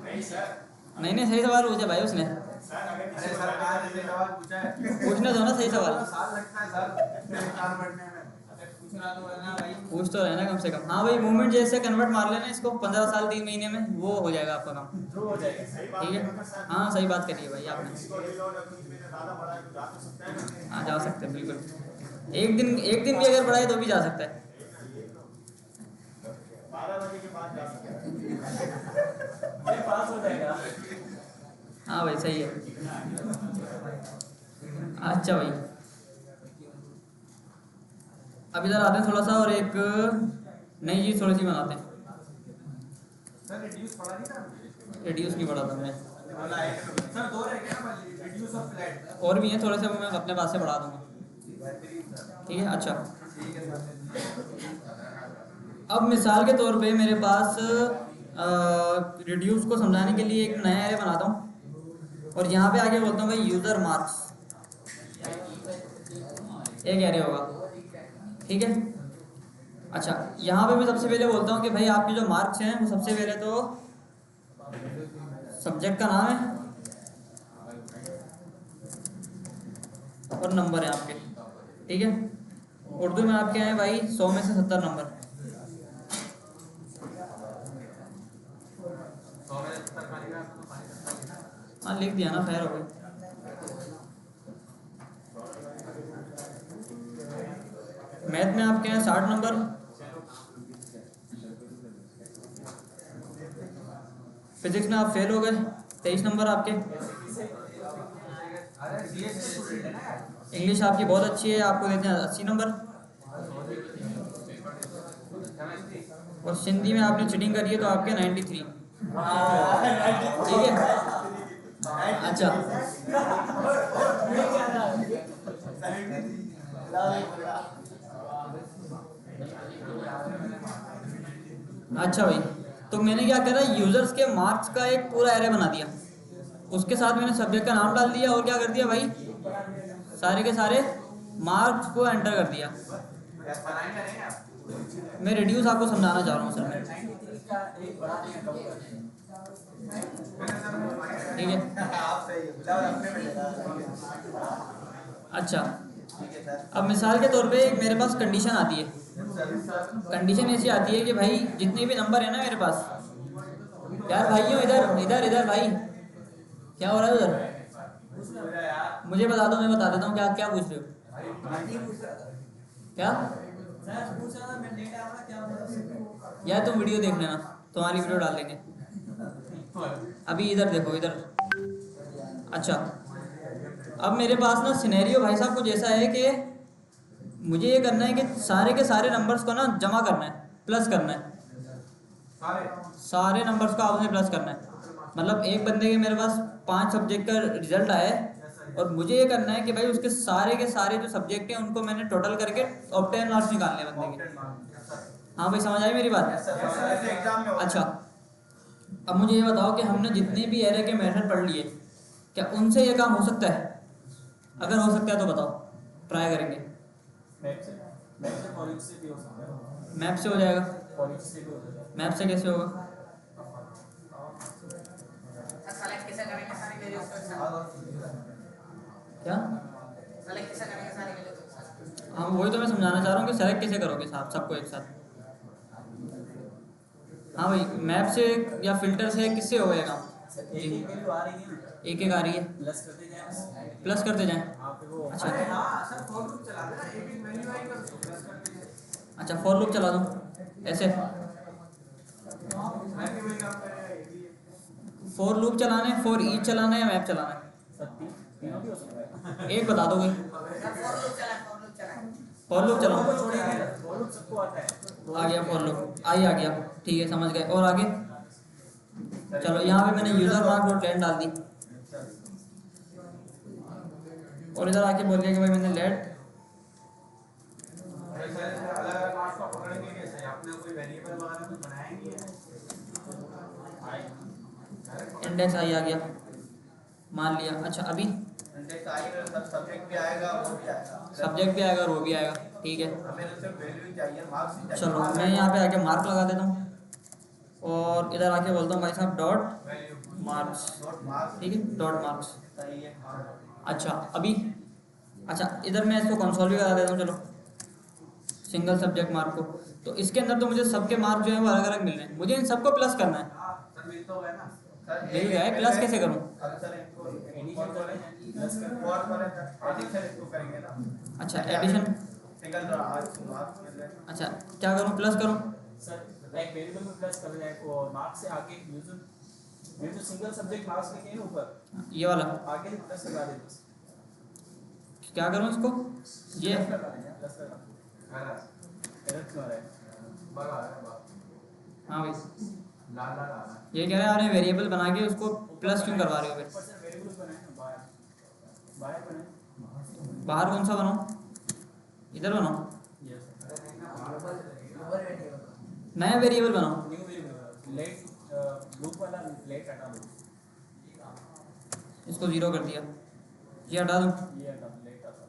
नहीं सर, नहीं, सही सवाल पूछा भाई उसने। सर अगर अरे किसी सर, आज ऐसे सवाल पूछा है, पूछने दो ना सही सवाल। साल लगता है सर कार बढ़ने में। पूछना तो है ना भाई। पूछ तो रहना कम से कम। हाँ भाई, मूवमेंट जैसे कन्वर्ट मार लेना इसको, 15 साल 3 महीने में, वो हो जाएगा आपका काम। ट्रू हो जाएगा। सही बात ठीक है, हाँ सही बात करिए भाई आपने। किसी को रिलोड और 3 महीने ज्यादा बढ़ा है तो जा तो सकता है ना। हाँ जा सकते हैं बिल्कुल, एक दिन भी अगर बढ़ाए तो भी जा सकता है। 12 बजे के बाद जा सकता है। ये पास हो जाएगा। हाँ भाई सही है। अच्छा भाई, अब इधर आते हैं थोड़ा सा और एक नई चीज़ थोड़ी सी बनाते हैं। सर रिड्यूस पढ़ा नहीं था? रिड्यूस नहीं पढ़ा था मैंने, बोला है सर, दो रह गए ना, रिड्यूस और फ्लैट। और भी हैं थोड़े से, वो मैं अपने पास से पढ़ा दूंगा। ठीक है, अच्छा ठीक है सर। अब मिसाल के तौर पे मेरे पास रिड्यूस को समझाने के लिए एक नया एरे बनाता हूँ और यहाँ पे आके बोलता हूँ भाई यूज़र मार्क्स, एक एरे होगा, ठीक है। अच्छा, यहाँ पे मैं सबसे पहले बोलता हूँ कि भाई आपके जो मार्क्स हैं वो सबसे पहले तो सब्जेक्ट का नाम है और नंबर है आपके, ठीक है। उर्दू में आपके हैं भाई 100 में से 70 नंबर। हाँ लिख दिया ना, खैर हो गई। मैथ में आपके हैं 60 नंबर, फिजिक्स में आप फेल हो गए, 23 नंबर आपके। इंग्लिश आपकी बहुत अच्छी है, आपको देते हैं 80 नंबर। और हिंदी में आपने चीटिंग करी है तो आपके 93, ठीक है। अच्छा, अच्छा भाई, तो मैंने क्या करा, यूजर्स के मार्क्स का एक पूरा एरे बना दिया, उसके साथ मैंने सब्जेक्ट का नाम डाल दिया और क्या कर दिया भाई, सारे के सारे मार्क्स को एंटर कर दिया। मैं रिड्यूस आपको समझाना चाह रहा हूँ सर, ठीक है। अच्छा, अब मिसाल के तौर पे मेरे पास कंडीशन आती है, कंडीशन ऐसी आती है कि भाई जितने भी नंबर है ना मेरे पास, यार भाइयों इधर इधर इधर भाई, क्या हो रहा है उधर, मुझे बता दो, मैं बता देता हूँ क्या क्या पूछ रहे हो, क्या यार तुम वीडियो देख लेना, तुम्हारी वीडियो डाल देंगे अभी, इधर देखो इधर। अच्छा, अब मेरे पास ना सिनेरियो भाई साहब कुछ ऐसा है कि मुझे ये करना है कि सारे के सारे नंबर्स को ना जमा करना है, प्लस करना है, सारे नंबर्स को आपने प्लस करना है। मतलब एक बंदे के मेरे पास 5 सब्जेक्ट का रिजल्ट आया है और मुझे ये करना है कि भाई उसके सारे के सारे जो सब्जेक्ट हैं उनको मैंने टोटल करके और 10 मार्क्स निकालने बंदे के। हाँ भाई, समझ आई मेरी बात? अच्छा, अब मुझे ये बताओ कि हमने जितने भी एरे के मेथड पढ़ लिए, क्या उनसे ये काम हो सकता है? अगर हो सकता है तो बताओ, ट्राई करेंगे। मैप से भी हो सकता है। मैप से हो जाएगा? कॉलेज से भी हो जाएगा। मैप से कैसे होगा? सेलेक्ट कैसे करेंगे सारे वैल्यूज को एक साथ? क्या? सेलेक्ट कैसे करेंगे सारे वैल्यूज को एक साथ? हाँ वही तो मैं समझाना चाह रहा हूँ कि सेलेक्ट कैसे करोगे साहब सबको एक साथ। हाँ भाई, मैप से या फिल्टर से किससे हो जाएगा? एक वैल्यू आ रही है ना, एक एक आ रही है, प्लस करते जाएं, प्लस करते जाएं। आप वो अच्छा हां सर, फॉर लूप चला देना, एक एक वैल्यू आई कर दो, प्लस करते जाए। अच्छा, फॉर लूप चला दूँ ऐसे? मैं भी वही काम कर रहा है। फॉर लूप चलाना है, फॉर ईच चलाना है या मैप चलाना है? तीनों भी हो सकता है। एक बता दो भाई। फॉर लूप चला, फॉर लूप चला। फॉर लूप चलाओ, फॉर लूप सबको आता है। आ गया फॉर लूप, आ गया, ठीक है समझ गए। और आगे चलो, यहाँ पे मैंने यूजर मार्क डॉट लेट डाल दी और इधर आके बोल दिया कि भाई मैंने लेट अलग-अलग मार्क्स को पकड़ेंगे कैसे? आपने कोई वेरिएबल वगैरह कुछ बनाया नहीं है? इंडेक्स आई आ गया, मान लिया। अच्छा, अभी इंडेक्स आएगा, सब सब्जेक्ट भी आएगा, वो भी आएगा, सब्जेक्ट भी आएगा और वो भी आएगा, ठीक है। हमें तो सिर्फ वैल्यू ही चाहिए, मार्क्स ही चाहिए। चलो मैं यहाँ पे आके मार्क लगा देता हूँ और इधर आके बोलता हूँ भाई साहब dot value marks, dot marks ठीक है, डॉट मार्क्स। सही है। अच्छा अभी, अच्छा इधर मैं इसको कंसोल भी करा देता हूँ, चलो सिंगल सब्जेक्ट मार्क को। तो इसके अंदर तो मुझे सबके मार्क जो है वो अलग अलग मिल रहे हैं, मुझे इन सबको प्लस करना है। सर मिल तो गया ना? सर मिल गया है, प्लस कैसे करूँ? अब सर इसको एडिशन करें, प्लस करें। और करें सर, एडिशन इसको करेंगे ना। अच्छा एडिशन, सिंगल मार्क्स मिल रहे हैं। अच्छा क्या करूँ, प्लस करूँ? सर एक वेरिएबल में प्लस कर जाए को मार्क्स से आगे यूजर ये जो सिंगल सब्जेक्ट मार्क्स लिखे हैं ऊपर, ये वाला आगे प्लस लगा दे बस। क्या करूँ इसको? ये प्लस लगा एरर क्यों आ रहा है? हाँ भाई, लाल लाल आ रहा है। ये कह रहे हैं आपने वेरिएबल बना के उसको प्लस क्यों करवा रहे हो फिर? ऊपर से वेरिएबल बनाए ना, बाहर बाहर बनाए। बाहर कौन सा बनाऊँ? इधर बनाऊँ? यस नया वेरिएबल बनाओ। न्यू वेरिएबल लेट लूप वाला लेट हटा दो, इसको 0 कर दिया, ये हटा दूँ, ये हटा दो, लेट हटा दो।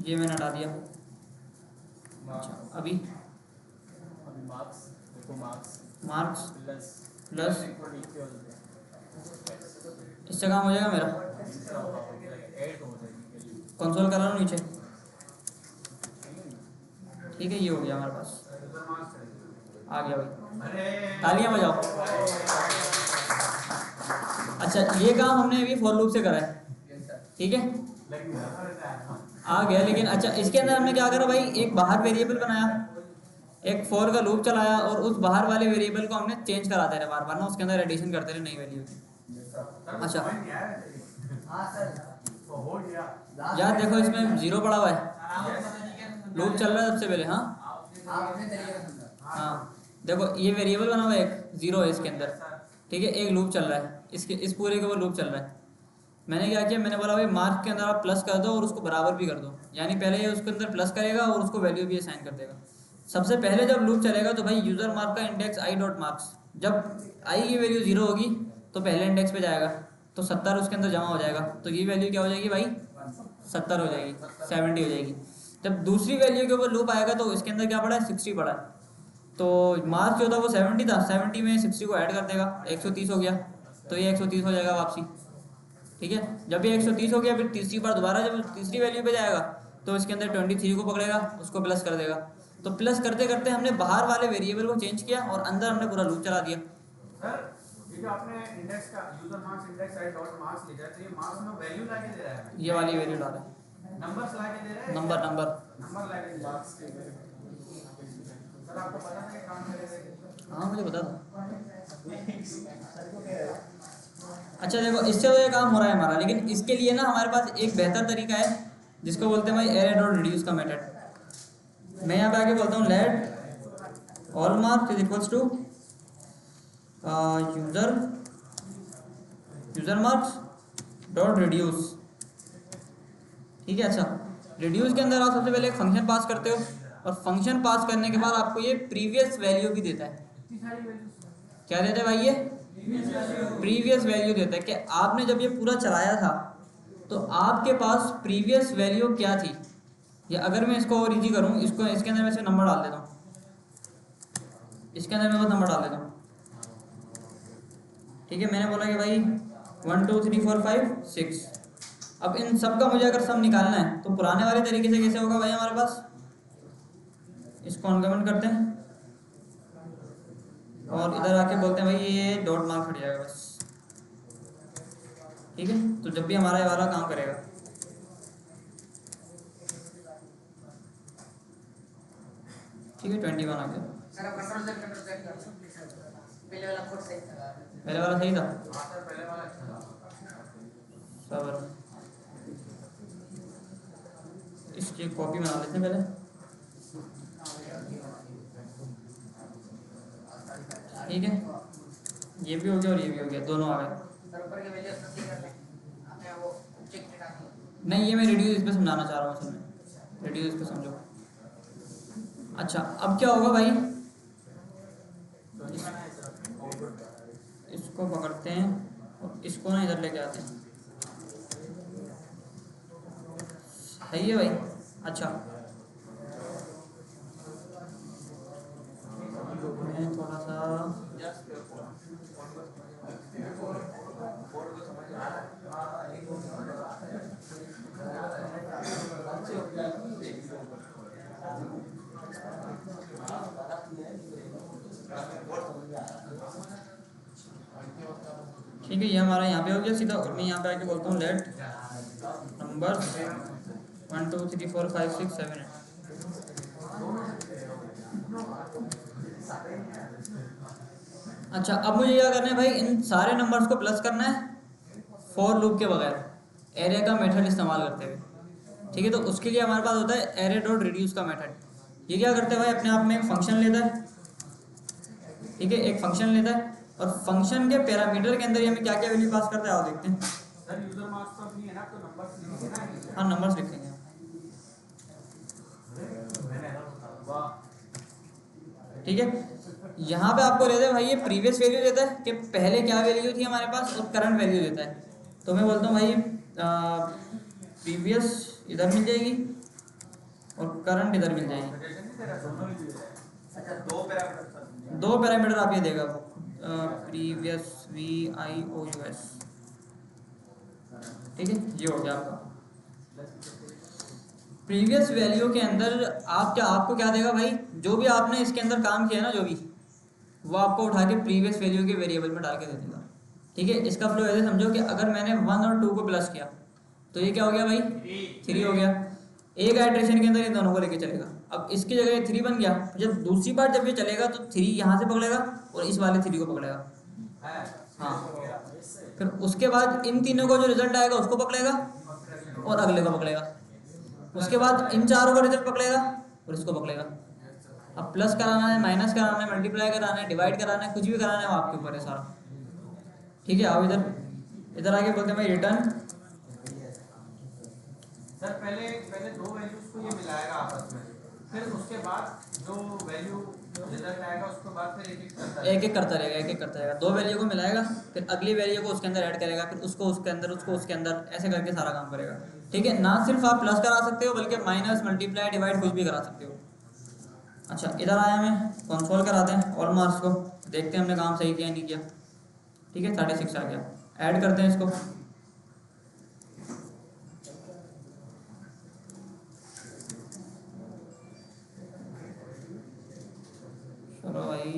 ये मैंने हटा दिया। अच्छा अभी अभी मार्क्स देखो, marks marks plus plus equal इससे काम हो जाएगा मेरा। ऐड हो जाएगी वैल्यू। कंसोल करा लो नीचे, ठीक है ये हो गया हमारे पास, आ गया भाई, तालियां बजाओ। अच्छा ये काम हमने अभी फॉर लूप से करा है, ठीक है आ गया। लेकिन अच्छा इसके अंदर हमने क्या करा भाई, एक बाहर वेरिएबल बनाया, एक फॉर का लूप चलाया और उस बाहर वाले वेरिएबल को हमने चेंज कराते रहे बार बार ना, उसके अंदर एडिशन करते रहे नई वैल्यू। अच्छा यार देखो इसमें 0 पड़ा हुआ है, लूप चल रहा है सबसे पहले। हाँ देखो ये वेरिएबल बना हुआ है, एक 0 है इसके अंदर, ठीक है, एक लूप चल रहा है, इसके इस पूरे के वो लूप चल रहा है। मैंने क्या किया, मैंने बोला भाई मार्क के अंदर आप प्लस कर दो और उसको बराबर भी कर दो, यानी पहले ये उसके अंदर प्लस करेगा और उसको वैल्यू भी असाइन कर देगा। सबसे पहले जब लूप चलेगा तो भाई यूजर मार्क का इंडेक्स आई डॉट मार्क्स, जब आई की वैल्यू 0 होगी तो पहले इंडेक्स पे जाएगा, तो 70 उसके अंदर जमा हो जाएगा, तो ये वैल्यू क्या हो जाएगी भाई 70 हो जाएगी, 70 हो जाएगी। जब दूसरी वैल्यू के ऊपर लूप आएगा तो इसके अंदर क्या पड़ा है 60 पड़ा है, तो मार्क्स जो था वो 70 था, 70 में 60 को ऐड कर देगा, 130 हो गया, तो ये 130 हो जाएगा वापसी, ठीक है। जब ये 130 हो गया फिर तीसरी बार दोबारा जब तीसरी वैल्यू पे जाएगा तो इसके अंदर 23 को पकड़ेगा, उसको प्लस कर देगा। तो प्लस करते करते हमने बाहर वाले वेरिएबल को चेंज किया और अंदर हमने पूरा लूप चला दिया। सर ये जो आपने इंडेक्स का user marks index I dot marks लिखा है, तो ये मार्क्स में वैल्यू लाके दे रहा है, ये वाली वैल्यू ला रहा है, नंबर्स लाके दे रहा है, नंबर नंबर लाके दे रहा है। सर आपको पता है काम करेगा? हाँ मुझे पता था। अच्छा देखो इससे तो ये काम हो रहा है हमारा, लेकिन इसके लिए ना हमारे पास एक बेहतर तरीका है जिसको बोलते हैं भाई एरे डॉट रिड्यूस का मेथड। मैं यहाँ पे आके बोलता हूँ let all marks is equals to user marks dot reduce, ठीक है। अच्छा रिड्यूस के अंदर आप सबसे पहले एक फंक्शन पास करते हो और फंक्शन पास करने के बाद आपको ये प्रीवियस वैल्यू भी देता है। क्या देता है भाई, ये प्रीवियस वैल्यू देता है कि आपने जब ये पूरा चलाया था तो आपके पास प्रीवियस वैल्यू क्या थी। या अगर मैं इसको और इजी करूँ, इसको इसके अंदर मैं सिर्फ नंबर डाल देता हूँ, इसके अंदर मैं बस नंबर डाल देता हूँ, ठीक है। मैंने बोला कि भाई 1 2 3 4 5 6। अब इन सब का मुझे अगर सब निकालना है तो पुराने वाले तरीके से कैसे होगा भाई हमारे पास, इसको अनकमेंट करते हैं और इधर आके बोलते हैं भाई ये डॉट मार्क हट जाएगा बस, ठीक है। तो जब भी हमारा ये वाला काम करेगा, ठीक है 21 आ गया। सर आप कंट्रोल Z कर पहले वाला कोड सही था, पहले वाला सही था, हाँ सर पहले वाला अच्छा था। सबर इसकी कॉपी बना लेते हैं पहले, ठीक है। ये भी हो गया और ये भी हो गया, दोनों आ गए। सर ऊपर के वैल्यू सही कर लें, आपने वो चेक किया नहीं ये मैं रिड्यूस इस पे समझाना चाह रहा हूँ असल में, रिड्यूस पे समझो। अच्छा अब क्या होगा भाई, इसको पकड़ते हैं और इसको ना इधर लेके आते हैं, सही है भाई। अच्छा मैं थोड़ा सा ठीक है, ये हमारा यहाँ पे हो गया सीधा। और मैं यहाँ पे आके बोलता हूँ लेट नंबर 1 2 3 4 5 6 7 8। अच्छा अब मुझे क्या करना है भाई, इन सारे नंबर्स को प्लस करना है फॉर लूप के बगैर, एरे का मेथड इस्तेमाल करते हुए, ठीक है। तो उसके लिए हमारे पास होता है एरे डॉट रिड्यूस का मेथड। ये क्या करते हैं भाई, अपने आप में एक फंक्शन लेता है, ठीक है, एक फंक्शन लेता है और फंक्शन के पैरामीटर के अंदर ये हमें क्या क्या वैल्यू पास करता है आओ देखते हैं। सर यूजर मार्क्स तो नहीं है ना, तो नंबर्स लिखेंगे ना। हाँ नंबर्स लिखेंगे, ठीक है। यहाँ पे आपको रहता है भाई, ये प्रीवियस वैल्यू देता है कि पहले क्या वैल्यू थी हमारे पास, और करंट वैल्यू देता है। तो मैं बोलता हूँ भाई प्रीवियस इधर मिल जाएगी और करंट इधर मिल जाएगी। सजेशन नहीं दे रहा, दोनों ही दे रहा है। अच्छा, दो पैरामीटर। दो पैरामीटर आप ये देगा प्रीवियस VIOUS, ठीक है, ये हो गया आपका। प्रीवियस वैल्यू के अंदर आपको क्या देगा भाई, जो भी आपने इसके अंदर काम किया ना, जो भी वो आपको उठा के प्रीवियस वैल्यू के वेरिएबल में डाल के दे देगा, ठीक है। इसका फ्लो ऐसे समझो कि अगर मैंने 1 और 2 को प्लस किया तो ये क्या हो गया भाई, 3 हो गया। एक आइट्रेशन के अंदर इन दोनों को लेके चलेगा। अब इसकी जगह 3 बन गया, जब दूसरी बार जब ये चलेगा तो 3 यहाँ से पकड़ेगा और इस वाले 3 को पकड़ेगा, हाँ। फिर उसके बाद इन तीनों को जो रिजल्ट आएगा उसको पकड़ेगा और अगले को पकड़ेगा। उसके बाद इन चारों का रिजल्ट पकड़ेगा और इसको पकड़ेगा। अब प्लस कराना है, माइनस कराना है, मल्टीप्लाई कराना है, डिवाइड कराना है, कुछ भी कराना है वो आपके ऊपर है सारा, ठीक है। आओ इधर आके बोलते हैं भाई रिटर्न। सर पहले दो वैल्यूज को ये मिलाएगा आपस में, फिर उसके बाद जो वैल्यू रिजल्ट आएगा उसके बाद फिर एक एक करता रहेगा। दो वैल्यू को मिलाएगा, फिर अगली वैल्यू को उसके अंदर ऐड करेगा, फिर उसको उसके अंदर ऐसे करके सारा काम करेगा, ठीक है। ना सिर्फ आप प्लस करा सकते हो बल्कि माइनस, मल्टीप्लाई, डिवाइड कुछ भी करा सकते हो। अच्छा, इधर आया मैं, कंसोल कराते हैं ऑल मार्क्स को, देखते हैं हमने काम सही किया नहीं किया, ठीक है। 36 आ गया, ऐड करते हैं इसको। चलो भाई,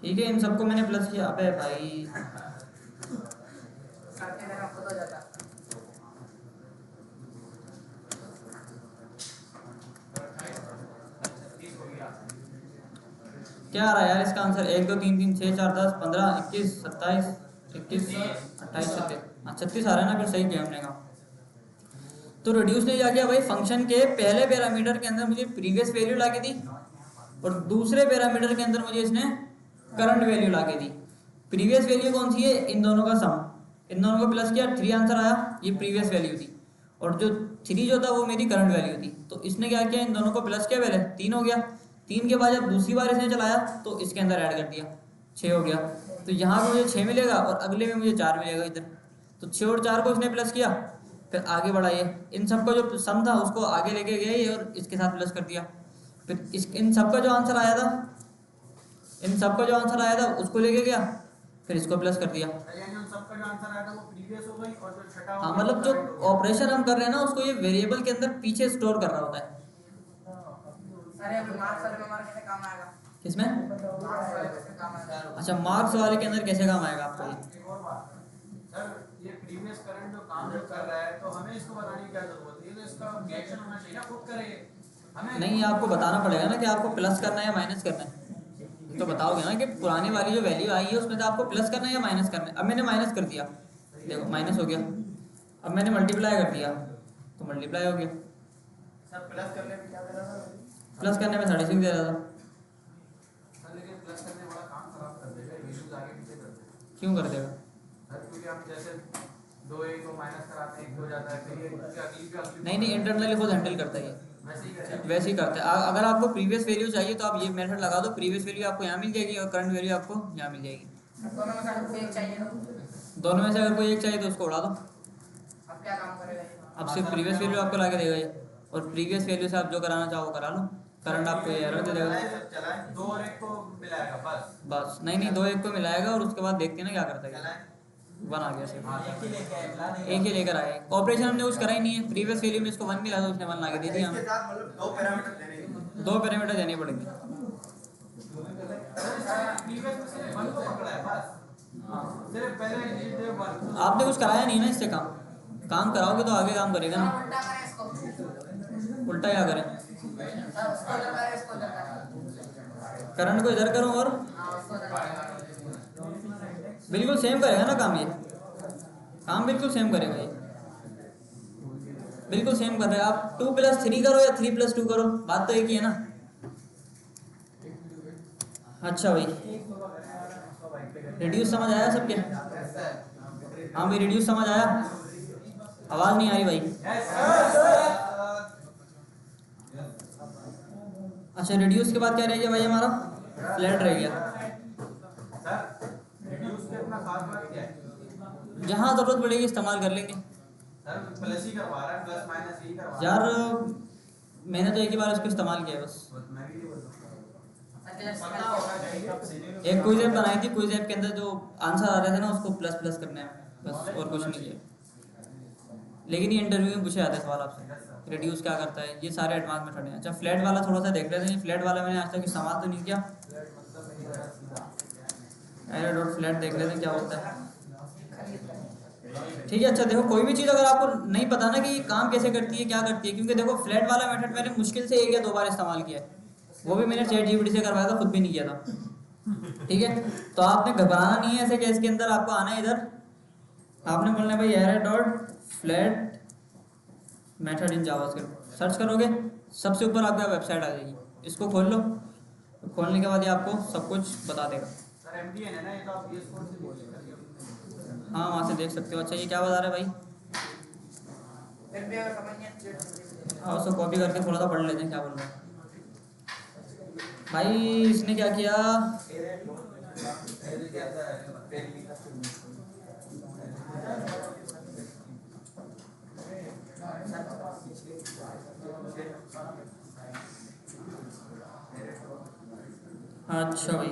ठीक है। इन सबको मैंने प्लस किया। अबे भाई क्या आ रहा है यार इसका आंसर? 1 2 3 3 6 4 10 15 21 27 21 28 36, 36 आ रहा है ना, फिर सही किया हमने काम। तो रिड्यूस ने क्या किया भाई, फंक्शन के पहले पैरामीटर के अंदर मुझे प्रीवियस वैल्यू ला के दी और दूसरे पैरामीटर के अंदर मुझे इसने करंट वैल्यू ला के दी। प्रीवियस वैल्यू कौन सी है, इन दोनों का सम, इन दोनों को प्लस किया, 3 आंसर आया, ये प्रीवियस वैल्यू थी, और जो 3 जो था वो मेरी करंट वैल्यू थी। तो इसने क्या किया, इन दोनों को प्लस किया, पहले 3 हो गया, 3 के बाद जब दूसरी बार इसने चलाया तो इसके अंदर ऐड कर दिया, 6 हो गया। तो यहाँ पे मुझे 6 मिलेगा और अगले में मुझे 4 मिलेगा इधर। तो 6 और 4 को इसने प्लस किया, फिर आगे बढ़ाइए, इन सब का जो सम था उसको आगे लेके गए और इसके साथ प्लस कर दिया। फिर इन सब का जो आंसर आया था, इन सब का जो आंसर आया था उसको लेके गया, फिर इसको प्लस कर दिया। सबका जो आंसर आया था वो प्रीवियस हो गई, और जो छठा हाँ, मतलब जो ऑपरेशन हम कर रहे हैं ना उसको ये वेरिएबल के अंदर पीछे स्टोर कर रहा होता है। अरे मार्क्स वाले में हमारा कैसे काम आएगा? किसमें? मार्क्स वाले कैसे काम आएगा? अच्छा, मार्क्स वाले के अंदर कैसे काम आएगा आपको ये? एक और बात सर, ये प्रीवियस करंट जो काम जो कर रहा है तो हमें इसको बताने की क्या जरूरत है? ये तो इसका रिएक्शन होना चाहिए ना, खुद करेंगे हमें नहीं, आपको बताना पड़ेगा ना कि आपको प्लस करना है या माइनस करना है। तो बताओगे ना कि पुरानी वाली जो वैल्यू आई है उसमें से आपको प्लस करना है या माइनस करना है। अब मैंने माइनस कर दिया, देखो माइनस हो गया। अब मैंने मल्टीप्लाई कर दिया तो मल्टीप्लाई हो गया। सर प्लस करने में क्या दे रहा था? प्लस करने में 36 दे रहा था। सर लेकिन प्लस करने वाला काम खराब कर देगा, वैल्यूज आगे पीछे कर देगा क्यों कर देगा? सर, क्योंकि हम जैसे 2 1 को माइनस कराते हैं, 1 हो जाता है, फिर ये अगली नहीं, इंटरनली खुद हैंडल करता है ये, वैसे ही करेगा। वैसे ही करता है। अगर आपको प्रीवियस वैल्यू चाहिए तो आप ये मेथड लगा दो, प्रीवियस वैल्यू आपको यहाँ मिल जाएगी और करंट वैल्यू आपको यहाँ मिल जाएगी। दोनों में से आपको एक चाहिए तो दोनों में से अगर कोई एक चाहिए तो उसको उड़ा दो। अब क्या काम करेगा ये? अब सिर्फ प्रीवियस वैल्यू आपको ला के देगा ये, और प्रीवियस वैल्यू से आप जो कराना चाहो करा लो। करंट आपको ये एरर दे देगा। चलाएं 2 और 1 को मिलाएगा बस। नहीं, 2 1 को मिलाएगा और उसके बाद देखते हैं ना क्या करता है। 1 आ गया सिर्फ, एक ही लेके आए, मिला नहीं। एक ही लेकर आए। ऑपरेशन हमने कुछ करा ही नहीं है। प्रीवियस वैल्यू में इसको 1 मिला था, उसने 1 ला के दे दिया इसके हमें। साथ मतलब 2 पैरामीटर देने हैं। 2 पैरामीटर देने पड़ेंगे। प्रीवियस में सिर्फ 1 को पकड़ा है बस, हाँ, सिर्फ पहले ये 1 आपने कुछ कराया नहीं ना इससे। काम कराओगे तो आगे काम करेगा ना। उल्टा करें इसको, उल्टा क्या करें? उसको उधर करें, इसको उधर करें। करंट को इधर करूँ और हाँ, उसको उधर करें। बिल्कुल सेम करेगा ना काम। ये काम बिल्कुल सेम करेगा ये, बिल्कुल सेम कर रहा है। आप 2 + 3 करो या 3 + 2 करो, बात तो एक ही है ना। अच्छा भाई, रिड्यूस समझ आया सबके? हाँ भाई, रिड्यूस समझ आया? आवाज़ नहीं आ रही भाई। अच्छा, रिड्यूस के बाद क्या रह गया भाई हमारा? फ्लैट रह गया। सर रिड्यूस के अपना खास बात क्या है? जहाँ ज़रूरत पड़ेगी इस्तेमाल कर लेंगे। सर प्लस ही करवा रहा है, प्लस माइनस ही करवा रहा यार है। मैंने तो एक ही बार इसको इस्तेमाल किया है बस। मैं भी नहीं बोल सकता। अगला पता होना चाहिए। एक क्विज ऐप बनाई थी, क्विज ऐप के अंदर जो आंसर आ रहे थे ना उसको प्लस प्लस करना है बस, और कुछ नहीं किया। लेकिन ये इंटरव्यू में पूछे जाते हैं सवाल आपसे, रिड्यूस क्या करता है, ये सारे एडवांस मेथड हैं। अच्छा, फ्लैट वाला थोड़ा सा देख रहे थे। फ्लैट वाला मैंने आज तक इस्तेमाल तो नहीं किया। एरे डॉट फ्लैट देख लेते हैं क्या होता है। ठीक है, अच्छा देखो, कोई भी चीज़ अगर आपको नहीं पता ना कि ये काम कैसे करती है, क्या करती है, क्योंकि देखो फ्लैट वाला मेथड मैंने मुश्किल से 1 या 2 बार इस्तेमाल किया है, वो भी मैंने चैट जीपीटी से करवाया था, खुद भी नहीं किया था। ठीक है, तो आपने घबराना नहीं है ऐसे केस के अंदर। आपको आना है इधर, आपने बोलना है भाई array dot flat method in JavaScript, search करोगे सबसे ऊपर आपकी वेबसाइट आ जाएगी, इसको खोल लो। तो खोलने के बाद ये आपको सब कुछ बता देगा। सर एमडीएन है ना, ये तो आप ये स्कोर से बोल सकते हो। हाँ, वहाँ से देख सकते हो। अच्छा, ये क्या बता रहा है भाई? फिर भी अगर समझ नहीं आती हाँ, उसको कॉपी करके थोड़ा सा पढ़ लेते हैं क्या बोल रहा है भाई। इसने क्या किया? अच्छा भाई,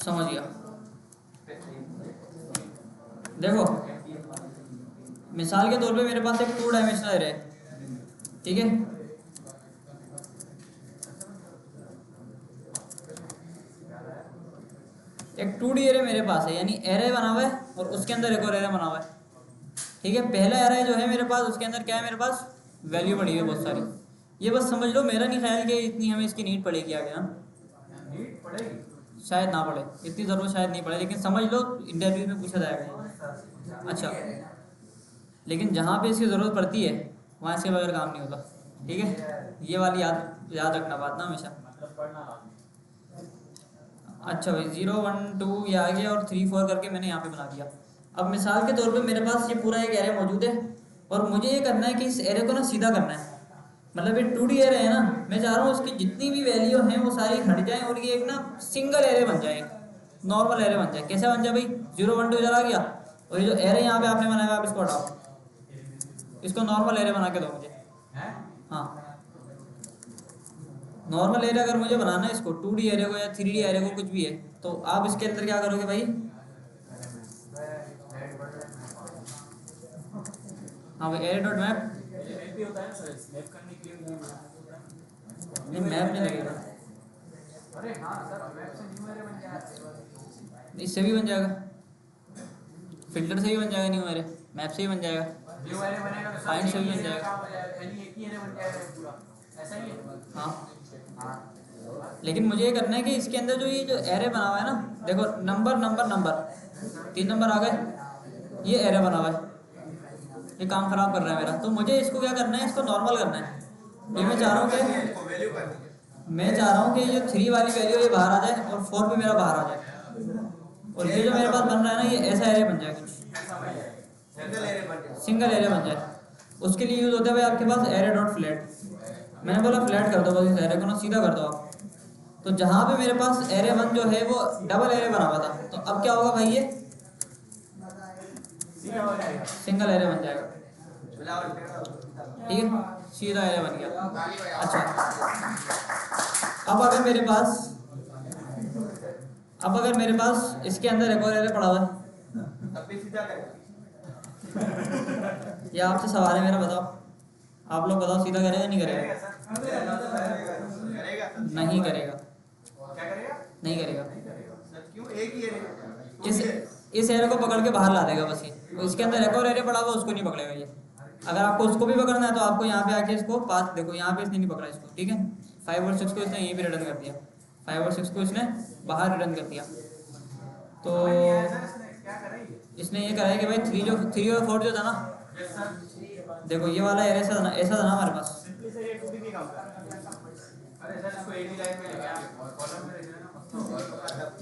समझ गया। देखो, मिसाल के तौर पे मेरे पास एक 2 डायमेंशनल एरे है, ठीक है। एक 2D एरे मेरे पास है, यानी एरे बना हुआ है और उसके अंदर एक और एरे बना हुआ है, ठीक है। पहला एरे जो है मेरे पास, उसके अंदर क्या है, मेरे पास वैल्यू पड़ी है बहुत सारी। ये बस समझ लो, मेरा नहीं ख्याल कि इतनी हमें इसकी नीड पड़ेगी आगे। हाँ, नीट पड़ेगी। शायद ना पड़े, इतनी ज़रूरत शायद नहीं पड़े, लेकिन समझ लो इंटरव्यू में पूछा जाएगा। अच्छा, लेकिन जहाँ पे इसकी ज़रूरत पड़ती है वहाँ इसके बगैर काम नहीं होता, ठीक है। ये वाली याद रखना बात ना हमेशा। मतलब पढ़ना लाजमी। अच्छा भाई, 0 1 2 ये आ गया और 3 4 करके मैंने यहाँ पे बना दिया। अब मिसाल के तौर पे मेरे पास ये पूरा एक एरे मौजूद है और मुझे ये करना है कि इस एरे को ना सीधा करना है। मतलब ये 2D एरे है ना, मैं चाह रहा हूँ उसकी जितनी भी वैल्यू हैं वो सारी हट जाएं और ये एक ना सिंगल एरे बन जाए, नॉर्मल एरे बन जाए। कैसे बन जाए भाई? 0 1 2 इधर आ गया और ये जो एरे यहाँ पे आपने बनाया आप इसको हटाओ, इसको नॉर्मल एरे बना के दो मुझे। हैं? हाँ, नॉर्मल एरे अगर मुझे बनाना है इसको, 2D एरे को या 3D एरे को, कुछ भी है, तो आप इसके अंदर क्या करोगे भाई? हाँ भाई, एरे डॉट मैप। मैप भी होता है ना सर, मैप करने के लिए भी यूज होता है। नहीं, मैप नहीं लगेगा, अरे हाँ सर, वेब से न्यू एरे बन जाए। इससे भी बन जाएगा, फिल्टर से भी बन जाएगा, न्यू एरे मैप से भी बन जाएगा, न्यू एरे बनेगा तो फाइंड से भी बन एरे जाएगा। काम हो जाएगा, यानी एक ही एरे बन जाएगा पूरा, ऐसा ही है। हाँ, हाँ लेकिन मुझे ये करना है कि इसके अंदर जो ये जो एरे बना हुआ है ना, देखो नंबर नंबर नंबर 3 नंबर आ गए, ये एरे बना हुआ है, ये काम खराब कर रहा है मेरा। तो मुझे इसको क्या करना है, इसको नॉर्मल करना है। ये मैं चाह रहा हूँ कि वैल्यू करनी है। मैं चाह रहा हूँ कि ये 3 वाली वैल्यू ये बाहर आ जाए और 4 भी मेरा बाहर आ जाए, और ये जो मेरे पास बन रहा है ना, ये ऐसा एरे बन जाए, कुछ सिंगल एरे बन जाए। सिंगल एरे बन जाए। उसके लिए यूज़ होता है भाई आपके पास एरे डॉट फ्लैट। मैंने बोला फ्लैट कर दो बस, इस एरे को ना सीधा कर दो आप। तो जहाँ पे मेरे पास एरे 1 जो है वो डबल एरे बना हुआ था, तो अब क्या होगा भाई, ये सीधा हो जाएगा। सिंगल एरे बन जाएगा, ठीक है, सीधा एरे बन गया। अच्छा, अब अगर मेरे पास इसके अंदर एक और एरे पड़ा हुआ है, तब भी सीधा करेगा। ये आपसे सवाल है मेरा, बताओ आप लोग बताओ, सीधा करेगा नहीं करेगा? करेगा। नहीं करेगा, क्या करेगा? नहीं करेगा। सर क्यों? एक ही एरे। इस एरे को पकड़ के बाहर ला देगा बस ये, तो इसके अंदर एक और एरे पड़ा हुआ उसको नहीं पकड़ेगा ये। अगर आपको उसको भी पकड़ना है तो आपको यहाँ पे आके इसको पास, देखो यहाँ पे इसने नहीं पकड़ा इसको, ठीक है। 5 और 6 को इसने यहीं पे रिटर्न कर दिया, 5 और 6 को इसने बाहर रिटर्न कर दिया। तो क्या करेगी? इसने ये करा है कि भाई 3 और 4 जो था ना, यस सर। देखो ये वाला एरे ऐसा था ना हमारे पास। सिंपली सर ये 2D भी काम कर रहा है। अरे सर इसको एक ही लाइन में लेके आए और कॉलम में लिख देना मस्त होगा।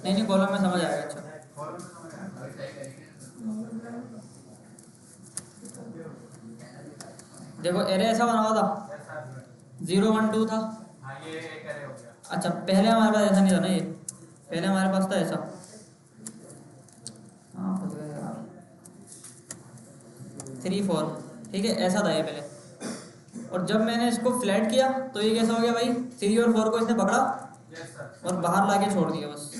नहीं कॉलम में समझ आएगा। अच्छा कॉलम में समझ आएगा। देखो एरे ऐसा बना हुआ था, यस सर। 0 1 2 था। हाँ ये एक करे हो गया। अच्छा पहले हमारे पास ऐसा नहीं था ना, ये पहले हमारे पास था ऐसा। हाँ फंस गए यार। 3 4 ठीक है, ऐसा था ये पहले। और जब मैंने इसको फ्लैट किया तो ये कैसा हो गया भाई, 3 और 4 को इसने पकड़ा यस सर। और बाहर लाके छोड़ दिया बस,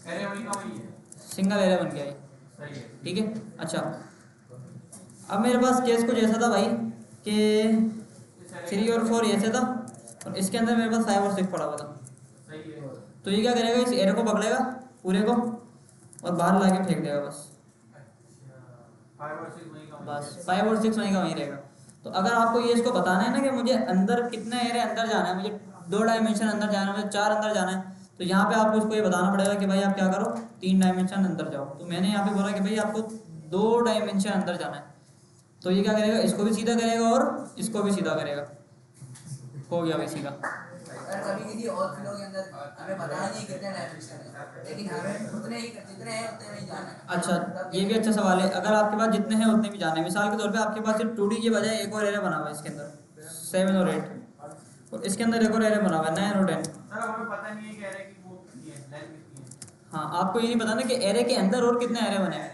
अरे वही का वही है। सिंगल एरे बन गया ये। सही है। ठीक है। अच्छा अब मेरे पास केस कुछ ऐसा था भाई कि 3 और 4 ऐसे था और इसके अंदर मेरे पास 5 और 6 पड़ा हुआ था। सही है। तो ये क्या करेगा, इस एरे को पकड़ेगा पूरे को और बाहर लाके फेंक देगा बस। अच्छा 5 और 6 वही का वही। बस 5 और 6 वहीं का वहीं रहेगा। तो अगर आपको ये इसको बताना है ना कि मुझे अंदर कितना एरे अंदर जाना है, मुझे 2 डायमेंशन अंदर जाना है, मुझे 4 अंदर जाना है, तो यहाँ पे आपको इसको ये बताना पड़ेगा कि भाई आप क्या करो, 3 डायमेंशन अंदर जाओ। तो मैंने यहाँ पे बोला कि भाई आपको 2 डायमेंशन अंदर जाना है। तो ये क्या करेगा, इसको भी सीधा करेगा और इसको भी सीधा करेगा। हो गया भाई सीधा। अगर कभी किसी और फिलों के अंदर हमें पता नहीं कितने डायमेंशन है, लेकिन हमें उतने ही जितने हैं उतने में ही जाना है। अच्छा ये भी अच्छा सवाल है। अगर आपके पास जितने हैं उतने भी जाने हैं, मिसाल के तौर पे आपके पास सिर्फ 2D के बजाय एक और एरे बना हुआ है इसके अंदर 7 और 8, और इसके अंदर एक और एरे बना हुआ है 9 और 10। सर हमें पता नहीं है कि एरे की वो कितनी है, लाइन कितनी है। हाँ आपको ये नहीं पता ना कि एरे के अंदर और कितने एरे बने हैं।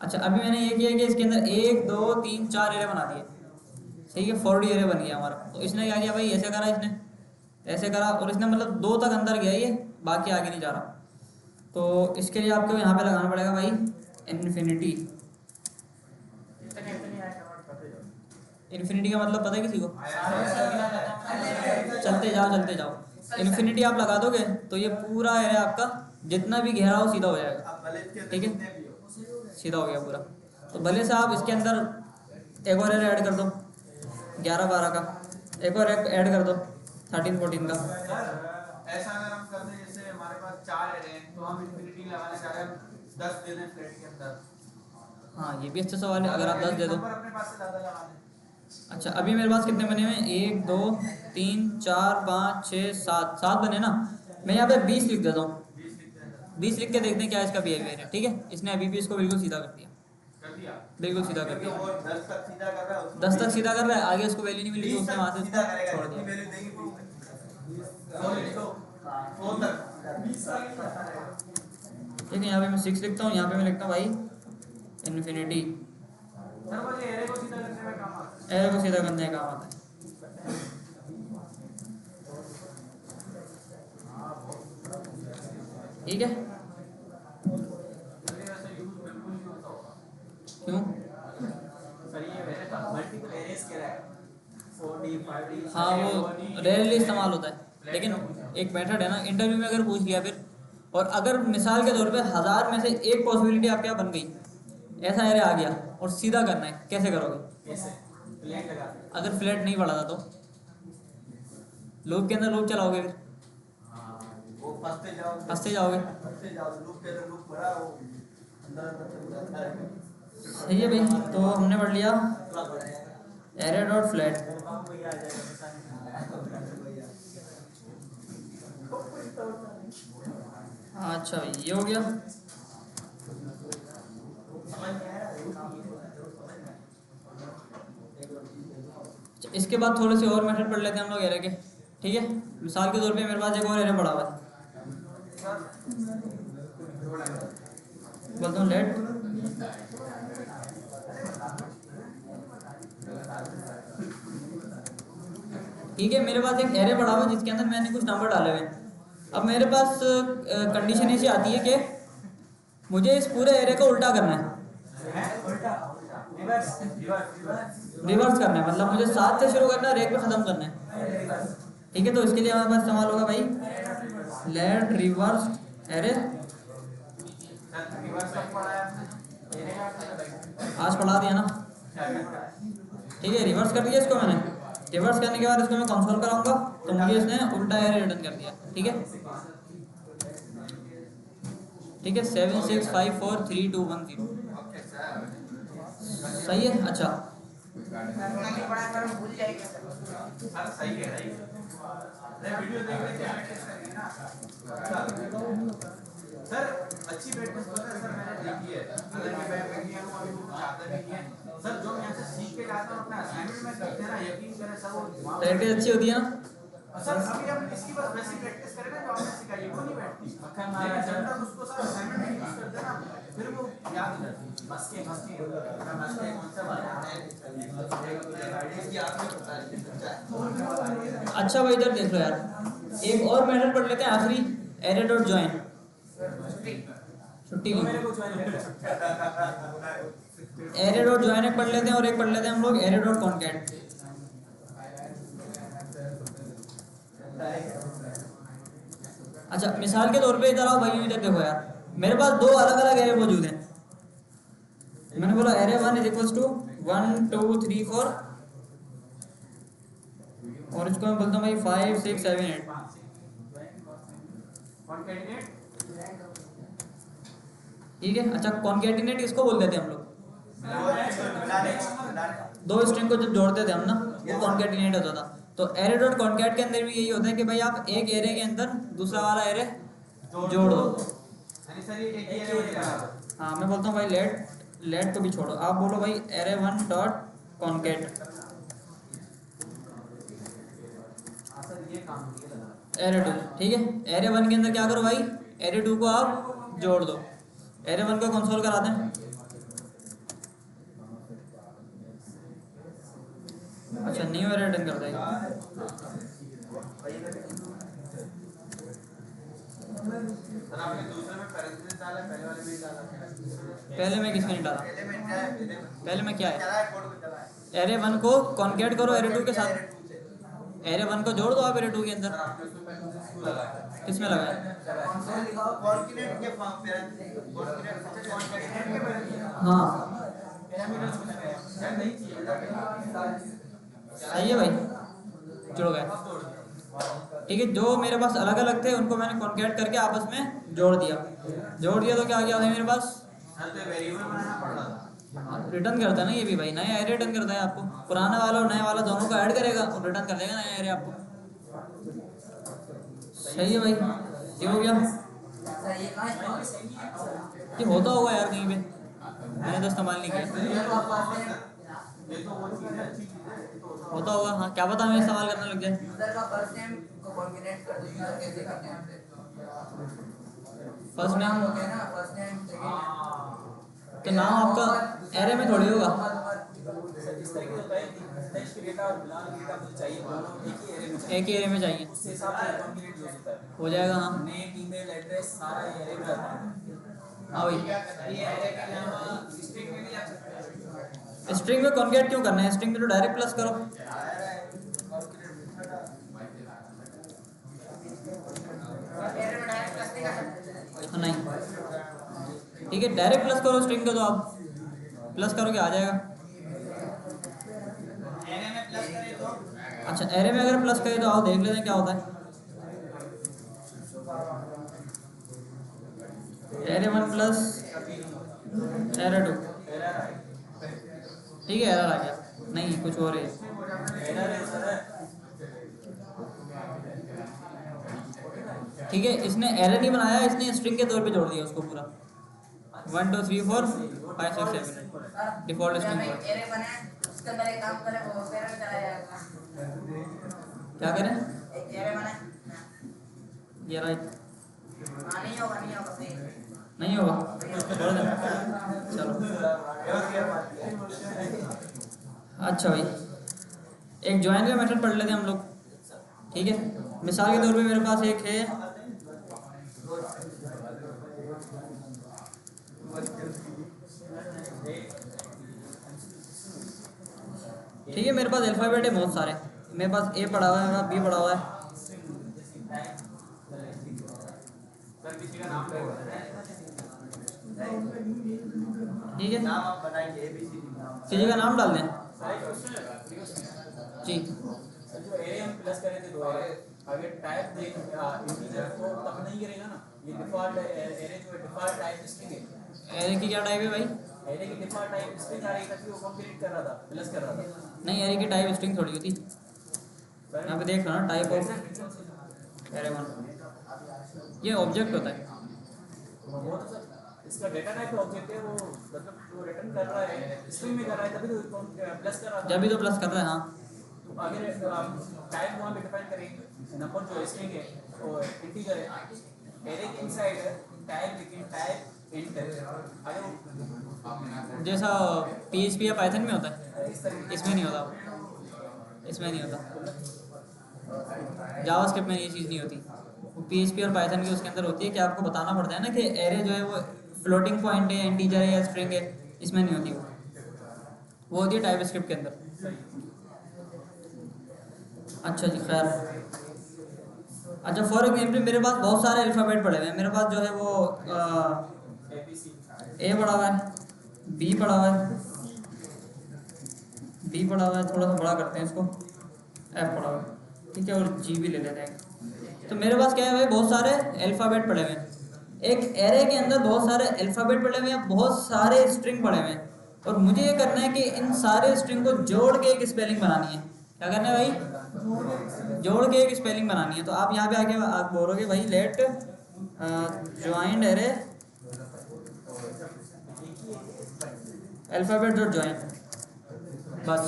अच्छा अभी मैंने ये किया कि इसके अंदर 1 2 3 4 एरे बना दिए, सही है, 4D एरे बन गया हमारा। तो इसने क्या किया भाई, ऐसे करा, इसने ऐसे करा और इसने मतलब 2 तक अंदर गया ये, बाकी आगे नहीं जा रहा। तो इसके लिए आपको यहाँ पे लगाना पड़ेगा भाई इन्फिनिटी। इन्फिनिटी का मतलब पता है किसी को? चलते जाओ। इन्फिनिटी आप लगा दोगे तो ये पूरा एरिया आपका जितना भी घेरा हो सीधा हो जाएगा। आप भले इसके ठीक है, अंदर कितने भी हो। सीधा हो गया पूरा। तो भले से आप इसके अंदर एक और एरे ऐड कर दो 11 12 का, एक और ऐड कर दो 13 14 का। सर ऐसा अगर हम करते हैं जैसे हमारे पास 4 एरे हैं तो हम इन्फिनिटी लगाने जा रहे हैं 10 दे दें फ्लैट के अंदर। हाँ ये भी अच्छा सवाल है, अगर आप 10 दे दो। नंबर अपने पास से ज़्यादा लगा दें। अच्छा अभी मेरे पास कितने बने हुए हैं, 1 2 3 4 5 6 7 बने ना। मैं यहाँ पे 20 लिख देता हूँ, 20 लिखते हैं। 20 लिख के देखते हैं क्या इसका बिहेवियर है। ठीक है, इसने अभी भी इसको बिल्कुल सीधा कर दिया, कर दिया। बिल्कुल सीधा कर क्योंकि दिया। वो 10 तक सीधा कर रहा है, उसको 10 तक सीधा कर रहा है, आगे उसको वैल्यू नहीं मिली तो 20 उसने तक वहाँ से सीधा करेगा, छोड़ जितनी दिया। वैल्यू देगी 20 तक। 4 तक ठीक है, यहाँ पे मैं 6 लिखता हूँ, यहाँ पे मैं लिखता हूँ भाई इन्फिनिटी। सर वो ये एरे को सीधा करने में काम आता है। एरे को सीधा करने का काम आता है। ठीक है, वैसे यूज बिल्कुल नहीं होता होगा। क्यों? सर ये मल्टीपल एरेस कह रहा है 4D 5D। हाँ वो रेयरली इस्तेमाल होता है, लेकिन एक मेथड है ना, इंटरव्यू में अगर पूछ लिया फिर, और अगर मिसाल के तौर पे 1000 में से एक पॉसिबिलिटी आपके यहाँ बन गई, ऐसा एरे आ गया और सीधा करना है, कैसे करोगे? कैसे प्लेट लगा के। अगर फ्लैट नहीं पड़ा था तो लूप के अंदर लूप चलाओगे, फिर वो फंसते जाओ, लूप के अंदर लूप भरा, वो अंदर से जाता है। सही है भाई। तो हमने पढ़ लिया एरे डॉट फ्लैट। अच्छा भाई ये हो गया। इसके बाद थोड़े से और मेथड पढ़ लेते हैं हम लोग एरे के। ठीक है, मिसाल के तौर पे मेरे पास एक और एरे पड़ा हुआ है, बोलता हूँ लेट ठीक है, मेरे पास एक एरे पड़ा हुआ है जिसके अंदर मैंने कुछ नंबर डाले हुए हैं। अब मेरे पास कंडीशन ऐसी आती है कि मुझे इस पूरे एरे को उल्टा करना है, रिवर्स करना है, मतलब मुझे 7 से शुरू करना है और 1 पे खत्म करना है। ठीक है, तो इसके लिए हमारे पास इस्तेमाल होगा भाई लेट रिवर्स एरे। आज पढ़ा दिया ना, ठीक है, रिवर्स कर दिया इसको मैंने। रिवर्स करने के बाद इसको मैं कंसोल कराऊंगा तो मुझे इसने उल्टा एरे रिटर्न कर दिया। ठीक है, ठीक है, 7 6 5 4 3 2 1 0। सही है। अच्छा आगे बड़ा कर भूल जाएंगे सर। सर सही है राइट। वीडियो देख लेके प्रैक्टिस करेंगे ना। सर अच्छी प्रैक्टिस पता है सर मैंने देखी है। हालांकि मैं मीडिया को अभी चाहता भी नहीं है सर, जो मैं यहाँ से सीख के जाता हूँ अपना असाइनमेंट में करते हैं ना, यकीन करें सर वो प्रैक्टिस अच्छी होती है ना। सर अभी हम इसकी बस वैसी प्रैक्टिस करें ना जो आपने सिखाई है वो नहीं बैठती, लेकिन जब तक उसको सर असाइनमेंट में यूज करते हैं ना फिर वो याद हो जाती है। मस्के कौन सा बनाते हैं इसकी आपने बता दी। अच्छा भाई इधर देख लो यार, एक और मेथड पढ़ लेते हैं आखिरी, एरे डॉट ज्वाइन। छुट्टी ली, मेरे को ज्वाइन करना एरे डॉट ज्वाइन एक पढ़ लेते हैं और एक पढ़ लेते हैं हम लोग एरे डॉट कॉन्कैट। अच्छा मिसाल के तौर पे इधर आओ भाई, इधर देखो यार, मेरे पास दो अलग अलग एरे मौजूद हैं। मैंने बोला एरे 1 इज इक्वल्स टू 1 2 3 4 और इसको मैं बोलता हूँ भाई 5 6 7 8। ठीक है। अच्छा कॉन्कैटिनेट इसको बोल देते हैं हम लोग, दो स्ट्रिंग को जब जोड़ते थे हम ना वो कॉन्कैटिनेट होता था। तो एरे डॉट कॉन्कैट के अंदर भी यही होता है कि भाई आप एक एरे के अंदर दूसरा वाला एरे जोड़ दो। हाँ मैं बोलता हूँ भाई लेट को भी छोड़ो, आप बोलो भाई एरे 1 डॉट कॉन्कैट एरे 2। ठीक है। एरे 1 के अंदर क्या करो भाई, एरे 2 को आप जोड़ दो। एरे 1 को कंसोल करा दें। अच्छा न्यू एरे रिटर्न कर देगा। सर आपने दूसरे में पैरेंथेसिस डाला, पहले वाले में ही डाला क्या? पहले में किसमें नहीं डाला, पहले में क्या है, एरे 1 को कॉन्कैट करो एरे 2 के साथ, एरे 1 को जोड़ दो आप एरे 2 के अंदर। किसमें लगा है, हाँ सही है भाई, जुड़ गए। ठीक है। जो मेरे पास अलग अलग थे उनको मैंने कॉन्कैट करके आपस में जोड़ दिया तो क्या आ गया भाई मेरे पास, रिटर्न करता है ना ये भी भाई, नया एरे रिटर्न करता है आपको, पुराना वाला और नया वाला दोनों को ऐड करेगा और रिटर्न कर देगा नया एरे आपको। सही है भाई, ये हो गया। सर ये कहाँ है? ये होता होगा यार कहीं पे, मैंने तो इस्तेमाल नहीं किया। होता होगा हाँ, क्या पता मैं इस्तेमाल करने लग जाए। यूजर का फर्स्ट नेम को कॉन्कैटिनेट कर दो, यूजर कैसे करते हैं फिर? फर्स्ट नेम हो गया ना, फर्स्ट नेम सेकंड तो नाम आपका एरे में थोड़ी होगा। इस तरीके से होता है कि टेक्स्ट डेटा और बुलान डेटा मुझे चाहिए, दोनों एक ही एरे में चाहिए, उसके हिसाब से कॉन्कैटिनेट यूज होता है। हो जाएगा हाँ। नेम ईमेल एड्रेस सारा एरे में आता है। हाँ भाई ये एरे का नाम स्ट्रिंग में नहीं आ सकता। स्ट्रिंग में कॉन्कैट क्यों करना है, स्ट्रिंग में तो डायरेक्ट प्लस करो। एरे में डायरेक्ट प्लस नहीं कर सकते। नहीं ठीक है, डायरेक्ट प्लस करो स्ट्रिंग को, तो आप प्लस करोगे आ जाएगा। एरे में प्लस करें तो अच्छा एरे में अगर प्लस करें तो आओ देख लेते हैं क्या होता है। एरे 1 प्लस एरे 2, ठीक है एरर आ गया, नहीं कुछ और है। ठीक है, इसने एरर नहीं बनाया, इसने स्ट्रिंग के तौर पे जोड़ दिया उसको पूरा 1 2 3 4 5 6 7 डिफॉल्ट स्ट्रिंग पर। एरे बनाए उसके अंदर एक काम करें वो एरे में चला जाएगा। क्या करें, एक एरे बनाए ये राइट नहीं होगा सही नहीं होगा, छोड़ दें चलो। अच्छा भाई एक ज्वाइन का मेथड पढ़ लेते हैं हम लोग। ठीक है, मिसाल के तौर पे मेरे पास एक है ठीक है, मेरे पास अल्फाबेट है बहुत सारे, मेरे पास ए पढ़ा हुआ है, मेरे पास बी पढ़ा हुआ है। ठीक है, नाम आप बनाएंगे ABCD नाम। किसी का नाम डाल दें जी। जो एरे हम प्लस करे थे दो एरे, अगर टाइप दे इंटीजर तो तब नहीं करेगा ना, ये डिफॉल्ट एरे जो डिफॉल्ट टाइप स्ट्रिंग है। एरे की क्या टाइप है भाई, एरे की डिफॉल्ट टाइप स्ट्रिंग आ रही था कि वो कंप्लीट कर रहा था, प्लस कर रहा था। नहीं, एरे की टाइप स्ट्रिंग थोड़ी होती, यहाँ पे देख लो ना, टाइप ऑफ एरे वन, ये ऑब्जेक्ट होता है। वो तो सर इसका डेटा टाइप ऑब्जेक्ट है, वो मतलब वो रिटर्न कर रहा है स्ट्रिंग में कर रहा है, तभी तो प्लस कर रहा था। जब भी तो प्लस कर रहा है, हाँ। अगर टाइप वहाँ पे डिफाइन करेंगे, नंबर जो स्ट्रिंग है वो इंटीजर है, एरे के इनसाइड टाइप लिखें, टाइप इंट है, अगर जैसा PHP या पाइथन में होता है, इस तरीके इसमें नहीं होता, इसमें नहीं होता, जावास्क्रिप्ट में ये चीज़ नहीं होती। वो PHP और पाइथन के उसके अंदर होती है कि आपको बताना पड़ता है ना कि एरे जो है वो फ्लोटिंग पॉइंट है, इंटीजर है या स्ट्रिंग है, इसमें नहीं होती वो होती है टाइप स्क्रिप्ट के अंदर। अच्छा जी, खैर। अच्छा, फॉर एग्जाम्पल मेरे पास बहुत सारे अल्फ़ाबेट पड़े हुए हैं, मेरे पास जो है वो ए पड़ा हुआ है, बी पड़ा हुआ है, डी पड़ा हुआ है, थोड़ा सा बड़ा करते हैं इसको, एफ पड़ा हुआ है, ठीक है, और जी भी ले लेते हैं। तो मेरे पास क्या है भाई, बहुत सारे अल्फ़ाबेट पड़े हुए हैं। एक एरे के अंदर बहुत सारे अल्फ़ाबेट पड़े हुए हैं, बहुत सारे स्ट्रिंग पड़े हुए हैं, और मुझे ये करना है कि इन सारे स्ट्रिंग को जोड़ के एक स्पेलिंग बनानी है। क्या करना है भाई? जोड़ के एक स्पेलिंग बनानी है। तो आप यहाँ पे आके आप बोलोगे भाई let joint array alphabet dot join, बस।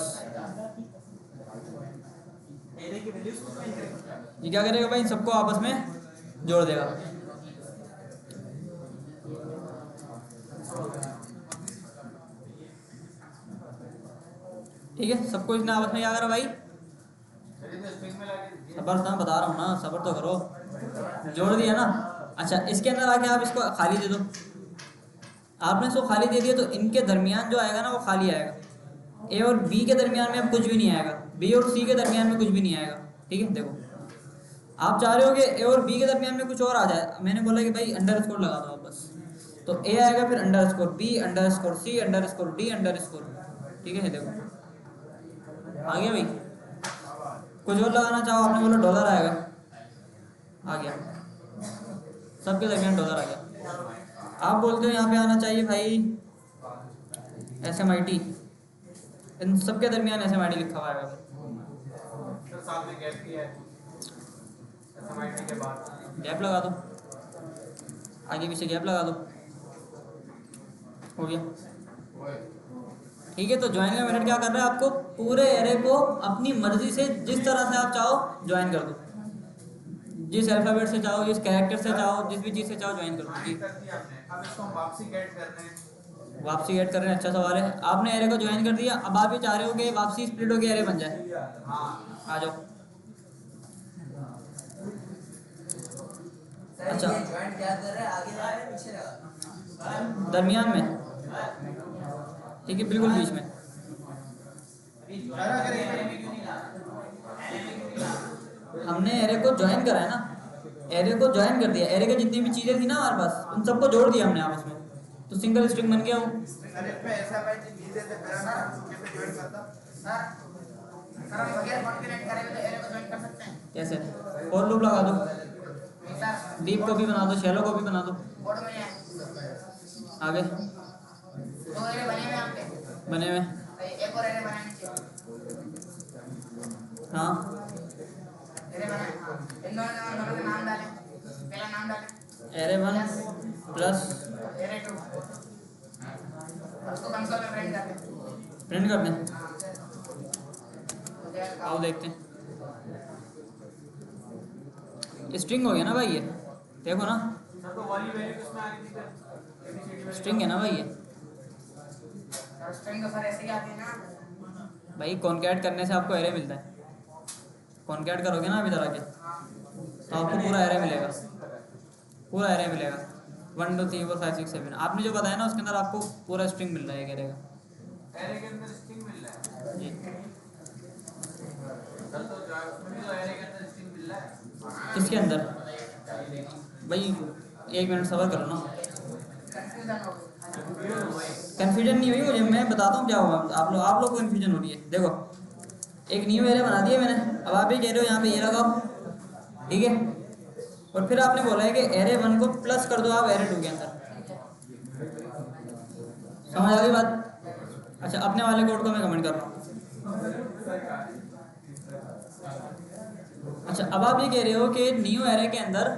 एरे की वैल्यूज को फाइंड करें। ये क्या करेगा भाई, सबको आपस में जोड़ देगा। ठीक है, सबको इसने आपस में क्या करा भाई, सबर था, बता रहा हूँ ना, सबर तो करो, जोड़ दिया ना। अच्छा, इसके अंदर आके आप इसको खाली दे दो। आपने इसको खाली दे दिया तो इनके दरमियान जो आएगा ना वो खाली आएगा। ए और बी के दरमियान में अब कुछ भी नहीं आएगा, बी और सी के दरमियान में कुछ भी नहीं आएगा। ठीक है, देखो आप चाह रहे हो कि ए और बी के दरमियान में कुछ और आ जाए, मैंने बोला कि भाई अंडरस्कोर लगा दो आप बस, तो ए आएगा, फिर underscore B, underscore C, underscore D, underscore. ठीक है, देखो आ गया भाई। कुछ और लगाना चाहो, आपने बोला डॉलर आएगा, आ गया, सबके दरमियान डॉलर आ गया। आप बोलते हो यहाँ पे आना चाहिए भाई SMIT, इन सबके दरमियान SMIT लिखा हुआ है। सर साथ में गैप किया है, SMIT के बाद गैप लगा दो, आगे पीछे गैप लगा दो, हो गया। ठीक है, तो ज्वाइन का मेथड क्या कर रहा है, आपको पूरे एरे को अपनी मर्जी से जिस तरह से आप चाहो ज्वाइन कर दो, जिस अल्फ़ाबेट से चाहो, जिस कैरेक्टर से चाहो, जिस भी चीज़ से चाहो ज्वाइन कर दो। जी, कर दिया आपने, अब इसको हम वापसी गेट कर रहे हैं। वापसी ऐड कर रहे हैं, अच्छा सवाल है। आपने एरे को ज्वाइन कर दिया, अब आप ये चाह रहे हो कि वापसी स्प्लिट होकर एरे बन जाए। हाँ, आ जाओ। सर अच्छा। ये ज्वाइंट क्या कर रहा है, आगे जा रहा है पीछे लगा, दरमियान में, ठीक है, बिल्कुल बीच में। हमने एरे को ज्वाइन करा है ना, एरे को ज्वाइन कर दिया, एरे के जितनी भी चीज़ें थी ना हमारे पास उन सबको जोड़ दिया हमने आपस में, तो सिंगल स्ट्रिंग बन गया वो। अरे पे ऐसा भाई जी नीचे से करा ना, कैसे ज्वाइन करता? सर हम गेट कॉन्करेट करेंगे तो एरे को ज्वाइन कर सकते हैं। कैसे? और लूप लगा दो, नहीं सर, डीप को भी बना दो, शैलो को भी बना दो। कोड में है, आगे 2 एरे बने हुए हैं आपके, बने हुए, एक और एरे बनाने चाहिए। हाँ, एरे बनाए, इन दोनों के नाम डालें, पहला नाम डालें, एरे 1 प्लस एरे 2, उसको कंसोल में प्रिंट करते हैं। प्रिंट कर दें। तो देख आओ देखते हैं, स्ट्रिंग हो गया ना भाई ये, देखो ना सर तो वाली वैल्यू किसमें आ रही थी फिर? स्ट्रिंग है ना भाई ये। स्ट्रिंग तो सर ऐसे ही आती है ना। भाई कॉन्कैट करने से आपको एरे मिलता है, कॉन्कैट करोगे ना अभी तरह के तो आपको पूरा एरे मिलेगा, पूरा एरे मिलेगा 1 2 3 4 5 6 7। आपने जो बताया ना उसके अंदर आपको पूरा स्ट्रिंग मिल रहा है एक एरे का। एरे के अंदर स्ट्रिंग मिल रहा है। जी, सर तो उसमें भी तो एरे के अंदर स्ट्रिंग मिल रहा है। किसके अंदर भाई, 1 मिनट सब्र करो ना। कंफ्यूजन हो गई। कन्फ्यूजन नहीं हुई मुझे, मैं बताता हूँ क्या हुआ। आप लोग को कन्फ्यूजन हो रही है। देखो एक न्यू एरे बना दिया मैंने, अब आप ये कह रहे हो यहाँ पे ये लगाओ, ठीक है, और फिर आपने बोला है कि एरे 1 को प्लस कर दो आप एरे 2 के अंदर। समझ आ गई बात? अच्छा, अपने वाले कोड को मैं कमेंट कर रहा हूँ। अच्छा, अब आप ये कह रहे हो कि न्यू एरे के अंदर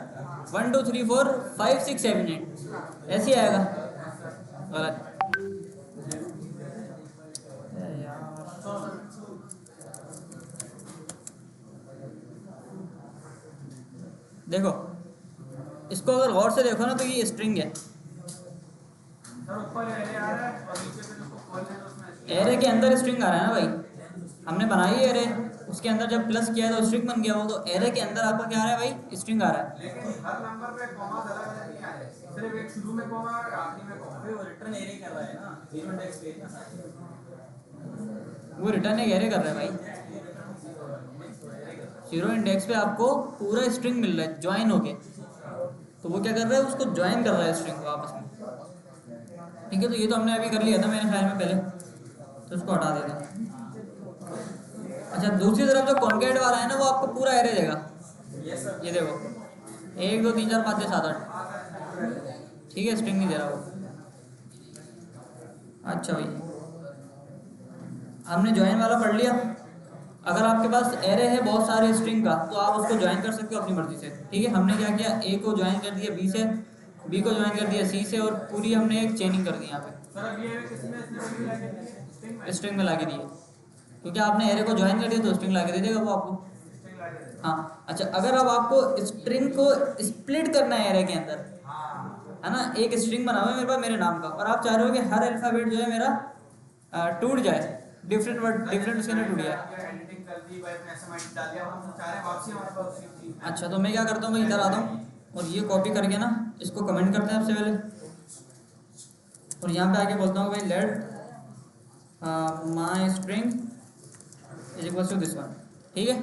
1 2 3 4 5 6 7 8 ऐसे ही आएगा। गलत। देखो, इसको अगर गौर से देखो ना तो ये स्ट्रिंग है। सर ऊपर एरे आ रहा है और नीचे पे जो कॉल है उसमें एरे के अंदर स्ट्रिंग आ रहा है ना भाई, हमने बनाई है एरे, उसके अंदर जब प्लस किया तो स्ट्रिंग बन गया वो, तो एरे के अंदर आपका क्या आ रहा है भाई? स्ट्रिंग आ रहा है। लेकिन हर नंबर पे कॉमा अलग अलग नहीं आ रहे, सिर्फ एक शुरू में कॉमा और आखिरी में कॉमा। अभी वो रिटर्न एरे कर रहा है ना, जीरो इंडेक्स पे ना। वो रिटर्न एक एरे कर रहा है भाई। जीरो इंडेक्स पे आपको पूरा स्ट्रिंग मिल रहा है ज्वाइन होके, तो वो क्या कर रहा है? उसको ज्वाइन कर रहा है स्ट्रिंग को आपस में। ठीक है, तो ये तो हमने अभी कर लिया था मेरे ख्याल में पहले, तो उसको हटा देते हैं। अच्छा, दूसरी तरफ जो कॉन्केट वाला है ना, वो आपको पूरा एरे देगा। ये देखो, 1 2 3 4 5 6 7 8, ठीक है, स्ट्रिंग नहीं दे रहा वो। अच्छा भाई, हमने ज्वाइन वाला पढ़ लिया। अगर आपके पास एरे है बहुत सारे स्ट्रिंग का, तो आप उसको ज्वाइन कर सकते हो अपनी मर्जी से। ठीक है, हमने क्या किया, ए को ज्वाइन कर दिया बी से, बी को ज्वाइन कर दिया सी से, और पूरी हमने एक चेनिंग कर दी यहाँ पे सर अब ये किसमें इसने वैल्यू लाके स्ट्रिंग में स्ट्रिंग में लाके दिए, क्योंकि आपने एरे को ज्वाइन कर दिया तो स्ट्रिंग लाके दे देगा वो आपको। स्ट्रिंग लाके दे। हाँ, अच्छा, अगर अब आपको स्ट्रिंग को स्प्लिट करना है एरे के अंदर, है ना, एक स्ट्रिंग बना हुआ है मेरे पास मेरे नाम का, और आप चाह रहे हो कि हर अल्फाबेट जो है मेरा टूट जाए, डिफरेंट वर्ड डिफरेंट उसके अंदर टूट जाए। एडिटिंग कर दी भाई, अपने एसएमआईटी डाल दिया, हम चाह रहे हैं वापसी हमारे पास उसी चीज में। अच्छा, तो मैं क्या करता हूँ, मैं इधर आता हूँ और ये कॉपी करके ना इसको कमेंट करते हैं सबसे पहले, और यहाँ पे आके बोलता हूँ भाई let my string is equal to this one. ठीक है,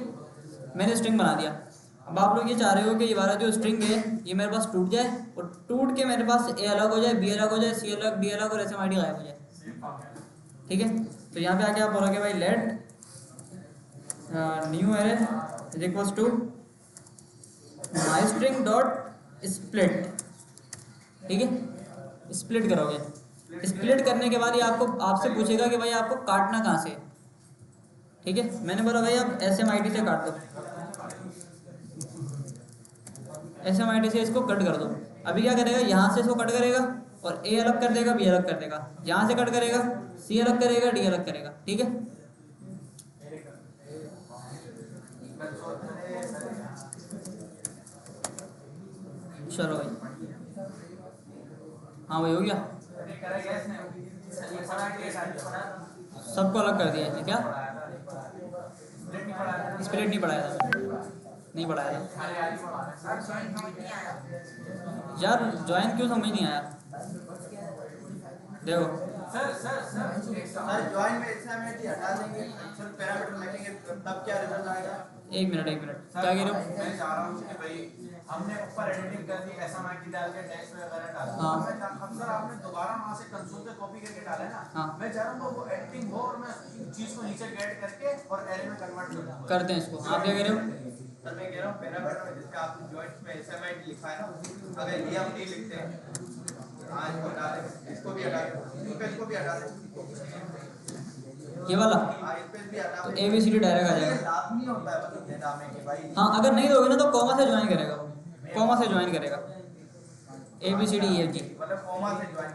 मैंने स्ट्रिंग बना दिया। अब आप लोग ये चाह रहे हो कि ये वाला जो स्ट्रिंग है ये मेरे पास टूट जाए, और टूट के मेरे पास ए अलग हो जाए, बी अलग हो जाए, सी अलग, डी अलग, और एसएमआईटी गायब हो जाए। ठीक है, तो यहाँ पे आके आप बोलोगे भाई let new array is equal to my string dot split. ठीक है, स्प्लिट करोगे, स्प्लिट करने के बाद ये आपको आपसे पूछेगा कि भाई आपको काटना कहाँ से है। ठीक है, मैंने बोला भाई आप एसएमआईटी से काट दो, एसएमआईटी से इसको कट कर दो। अभी क्या करेगा, यहाँ से इसको कट करेगा और ए अलग कर देगा, बी अलग कर देगा, यहाँ से कट करेगा, सी अलग करेगा, डी अलग करेगा। ठीक है, चलो भाई, हाँ भाई हो गया, सबको अलग कर दिया है क्या? स्प्लिट नहीं पढ़ाया था, नहीं पढ़ाया था यार, ज्वाइन क्यों समझ नहीं आया? देखो सर ज्वाइन में एसएमआईटी हटा देंगे, सिर्फ पैरामीटर लिखेंगे, तब क्या रिजल्ट आएगा? एक मिनट क्या कह रहे हो? मैं चाह रहा हूँ कि भाई हमने ऊपर एडिटिंग कर दी, एसएमआईटी डाल के टेक्स्ट वगैरह डाला, हाँ। अब सर आपने दोबारा वहाँ से कंसोल से कॉपी करके डाला है ना, हाँ। मैं चाह रहा हूँ वो एडिटिंग हो और मैं चीज को नीचे गेट करके और एरे में कन्वर्ट कर दूँ। करते हैं इसको, आप क्या कह रहे हो? सर मैं कह रहा हूँ पैरामीटर में जिसका आपने जॉइंट्स में एसएमआईटी लिखा है ना, अगर ये हम नहीं लिखते हैं, हाँ इसको हटा दें, इसको भी हटा दें, इसको भी हटा दें, ये वाला हाँ इस पे भी हटा तो दें। A B C D direct आ ये जाएगा। लाभ नहीं होता है मतलब देना में कि भाई हाँ, अगर नहीं दोगे ना तो कॉमा से ज्वाइन करेगा वो, कॉमा से ज्वाइन करेगा, A B C D E F G. मतलब कॉमा से ज्वाइन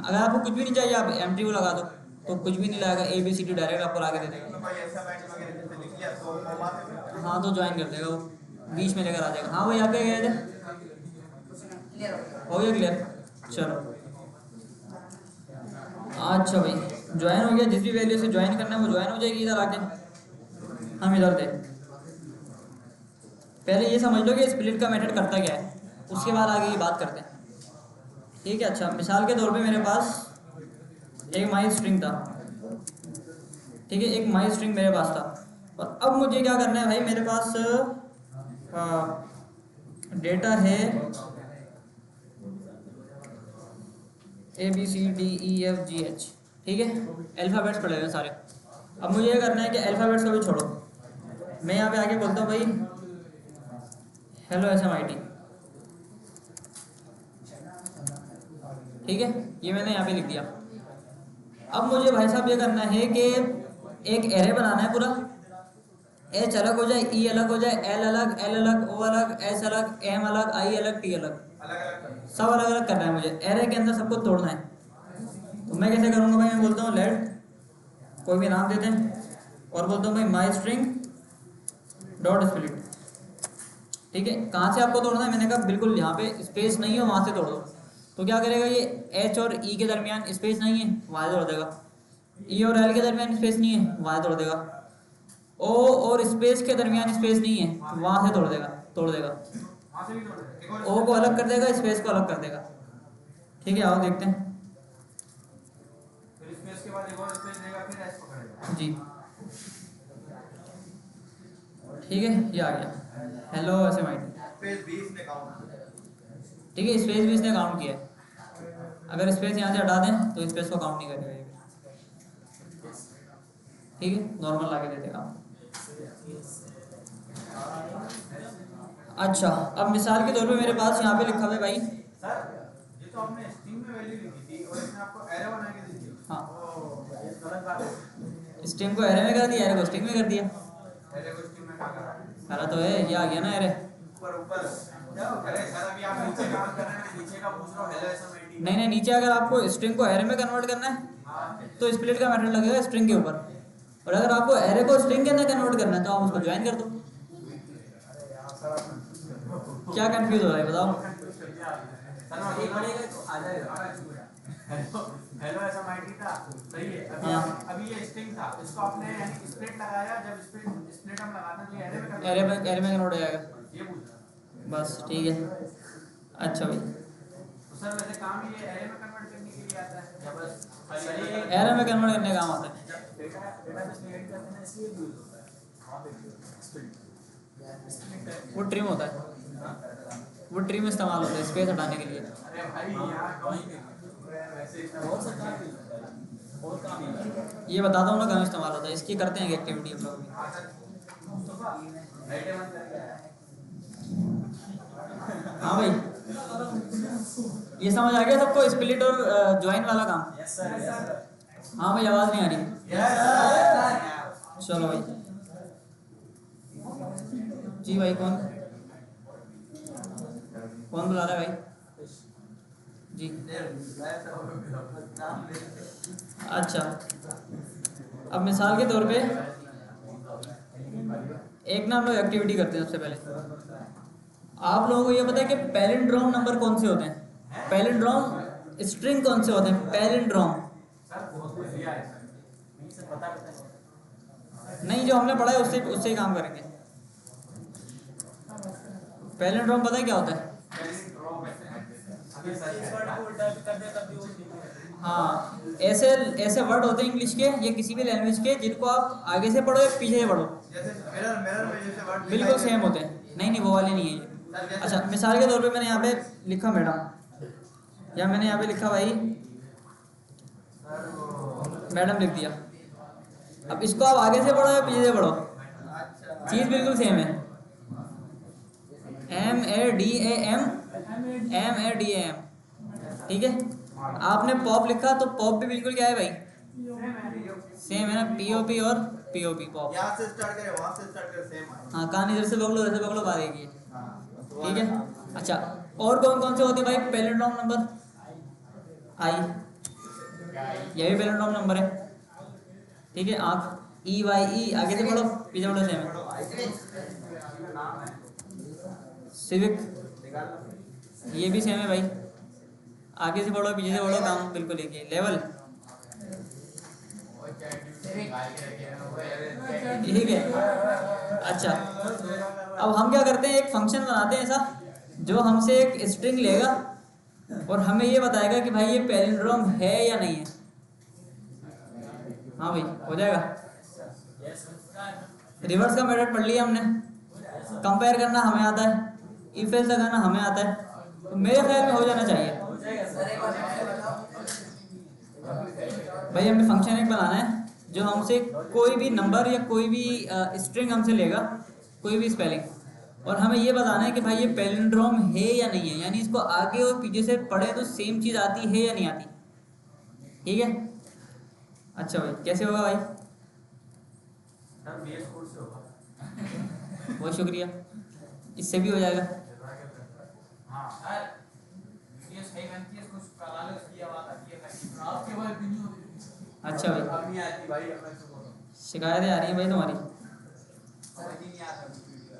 अगर आपको कुछ भी नहीं चाहिए आप एम टी को लगा दो, तो कुछ भी नहीं लगाएगा, A B C D direct आपको ला के दे देगा। तो भाई एसएमआईटी वगैरह जैसे लिख लिया तो कॉमा से हाँ, तो ज्वाइन कर देगा वो, बीच में लेकर आ जाएगा। हाँ भाई, आप क्या कह रहे थे? हो गया क्लियर? चलो, अच्छा भाई, ज्वाइन हो गया, जिस भी वैल्यू से ज्वाइन करना है वो ज्वाइन हो जाएगी। इधर आके हम इधर थे, पहले ये समझ लो कि स्प्लिट का मेथड करता क्या है, उसके बाद आगे की बात करते हैं। ठीक है, अच्छा, मिसाल के तौर पे मेरे पास एक माई स्ट्रिंग था। ठीक है, एक माई स्ट्रिंग मेरे पास था, और अब मुझे क्या करना है भाई, मेरे पास डेटा है A B C D E F G H. ठीक है, अल्फ़ाबेट्स पढ़े हुए सारे। अब मुझे ये करना है कि अल्फ़ाबेट्स को भी छोड़ो, मैं यहाँ पे आके बोलता हूँ भाई हेलो एसएमआईटी। ठीक है, ये मैंने यहाँ पे लिख दिया। अब मुझे भाई साहब ये करना है कि एक एरे बनाना है पूरा, एच अलग हो जाए, ई अलग हो जाए, एल अलग, एल अलग, ओ अलग, एस अलग, एम अलग, आई अलग, टी अलग, सब अलग अलग करना है मुझे। एरे के अंदर सबको तोड़ना है। तो मैं कैसे करूँगा भाई, मैं बोलता हूँ लेट कोई भी नाम देते हैं और बोलता हूँ भाई माई स्ट्रिंग डॉट स्प्लिट। ठीक है, कहाँ से आपको तोड़ना है, मैंने कहा बिल्कुल यहाँ पे स्पेस नहीं हो वहाँ से तोड़ दो। तो क्या करेगा ये, एच और ई के दरमियान स्पेस नहीं है, वहाँ तोड़ देगा। ई और एल के दरमियान स्पेस नहीं है, वहाँ तोड़ देगा। ओ और स्पेस के दरमियान स्पेस नहीं है, वहाँ से तोड़ देगा। ओ को अलग कर देगा, स्पेस को अलग कर देगा। ठीक है, आओ देखते हैं। फिर स्पेस के बाद एक और स्पेस देगा, फिर एस पकड़ेगा। जी ठीक है, ये आ गया हेलो ऐसे माइट। स्पेस 20 ने काउंट। ठीक है, स्पेस भी इसने काउंट किया है। अगर स्पेस यहाँ से हटा दें तो स्पेस को काउंट नहीं करेगा ये। ठीक है, नॉर्मल लाके दे देगा। अच्छा, अब मिसाल के तौर पे मेरे पास यहाँ पे लिखा हुआ है भाई। सर ये तो हमने स्ट्रिंग में वैल्यू लिखी थी और इसने आपको एरे बना के दी थी। हाँ, ये गलत बात है। स्ट्रिंग को एरे में कर दिया, एरे को स्ट्रिंग में कर दिया। एरे को स्ट्रिंग में क्या करा? करा तो है, ये आ गया ना एरे। ऊपर अरे सर अभी आप नीचे काम कर रहे हैं, नीचे का पूछ रहा हूँ हेलो एसएमआईटी। नहीं, नीचे अगर आपको स्ट्रिंग को एरे में कन्वर्ट करना है तो स्प्लिट का मेथड लगेगा स्ट्रिंग के ऊपर। और अगर आपको एरे को स्ट्रिंग के अंदर कन्वर्ट करना है तो आप उसको ज्वाइन कर दो। क्या कंफ्यूज हो रहा है बताओ। सर मैं एक पढ़ेगा तो आ जाएगा। हेलो एसएमआईटी था, सही है। अभी ये स्ट्रिंग था, इसको आपने यानी स्प्लिट लगाया, जब स्प्लिट हम लगाते हैं तो ये एरे में एरे में कन्वर्ट हो जाएगा। ये पूछ बस ठीक है। अच्छा भाई, तो सर वैसे काम ये एरे में कन्वर्ट करने के लिए आता है या बस खाली एरे में कन्वर्ट करने का काम आता है। डेटा बेस में ऐड करते हैं इसलिए यूज होता है। हां देखिए स्प्लिट वो ट्रिम होता है, वो ट्रिम इस्तेमाल होता है स्पेस हटाने के लिए। अरे भाई यार ड्राइंग वैसे बहुत सा काम और काम है। ये बताता हूँ ना कहाँ इस्तेमाल होता है, इसकी करते हैं एक्टिविटी हम लोग भी। हाँ भाई, ये समझ आ गया सबको, स्प्लिट और ज्वाइन वाला काम। Yes sir. हाँ भाई, आवाज़ नहीं आ रही। यस चलो भाई। जी भाई, कौन बुला रहा है भाई? जी अच्छा, अब मिसाल के तौर पे एक ना हम लोग एक्टिविटी करते हैं। सबसे पहले आप लोगों को ये पता है कि पैलिंड्रोम नंबर कौन से होते हैं, पैलिंड्रोम स्ट्रिंग कौन से होते हैं, पैलिंड्रोम। सर बहुत कुछ दिया है सर, पता नहीं, जो हमने पढ़ा है उससे ही काम करेंगे। पैलिंड्रोम पता है क्या होता है? हाँ, ऐसे वर्ड होते हैं इंग्लिश के या किसी भी लैंग्वेज के जिनको आप आगे से पढ़ो या पीछे से पढ़ो जैसे मिरर में जैसे वर्ड बिल्कुल सेम होते हैं। नहीं, वो वाले नहीं है ये। अच्छा, मिसाल के तौर पे मैंने यहाँ पे लिखा मैडम, या मैंने यहाँ पे लिखा भाई मैडम लिख दिया। अब इसको आप आगे से पढ़ो या पीछे से पढ़ो, चीज़ बिल्कुल सेम है। MADAM, ठीक है। आपने पॉप लिखा तो पॉप भी बिल्कुल क्या है भाई, सेम है ना, POP और POP पॉप। यहाँ से स्टार्ट करें वहाँ से स्टार्ट करें सेम है। हाँ, कहानी इधर से पकड़ो बात एक ही है। हाँ, ठीक है। अच्छा, और कौन कौन से होते हैं भाई पैलिंड्रोम नंबर? आई, ये भी पैलिंड्रोम नंबर है। ठीक है। आँख EYE, आगे से पढ़ो पीछे पढ़ो, सेम है। सिविक, ये भी सेम है भाई, आगे से पढ़ो पीछे से पढ़ो, काम बिल्कुल एक ही। लेवल, ठीक है। अच्छा, अब हम क्या करते हैं, एक फंक्शन बनाते हैं ऐसा जो हमसे एक स्ट्रिंग लेगा और हमें ये बताएगा कि भाई ये पैलिंड्रोम है या नहीं है। हाँ भाई, हो जाएगा। रिवर्स का मेथड पढ़ लिया हमने, कंपेयर करना हमें आता है, इफ एल्स लगाना हमें आता है, तो मेरे ख्याल में हो जाना चाहिए। भाई हमें फंक्शन एक बनाना है जो हमसे कोई भी नंबर या कोई भी स्ट्रिंग हमसे लेगा, कोई भी स्पेलिंग, और हमें ये बताना है कि भाई ये पैलिंड्रोम है या नहीं है, यानी इसको आगे और पीछे से पढ़े तो सेम चीज़ आती है या नहीं आती। ठीक है। अच्छा भाई, कैसे होगा भाई? सर बीएस कोर्स से होगा। बहुत शुक्रिया, इससे भी हो जाएगा। हाँ यार वीडियो सही बनती है, कुछ करा लो, उसकी आवाज आती है, आपके आवाज भी नहीं होती। अच्छा भाई, अब नहीं आती भाई, अब मैं तो बोल रहा हूँ। शिकायतें आ रही हैं भाई तुम्हारी। समझ ही नहीं आता कुछ वीडियो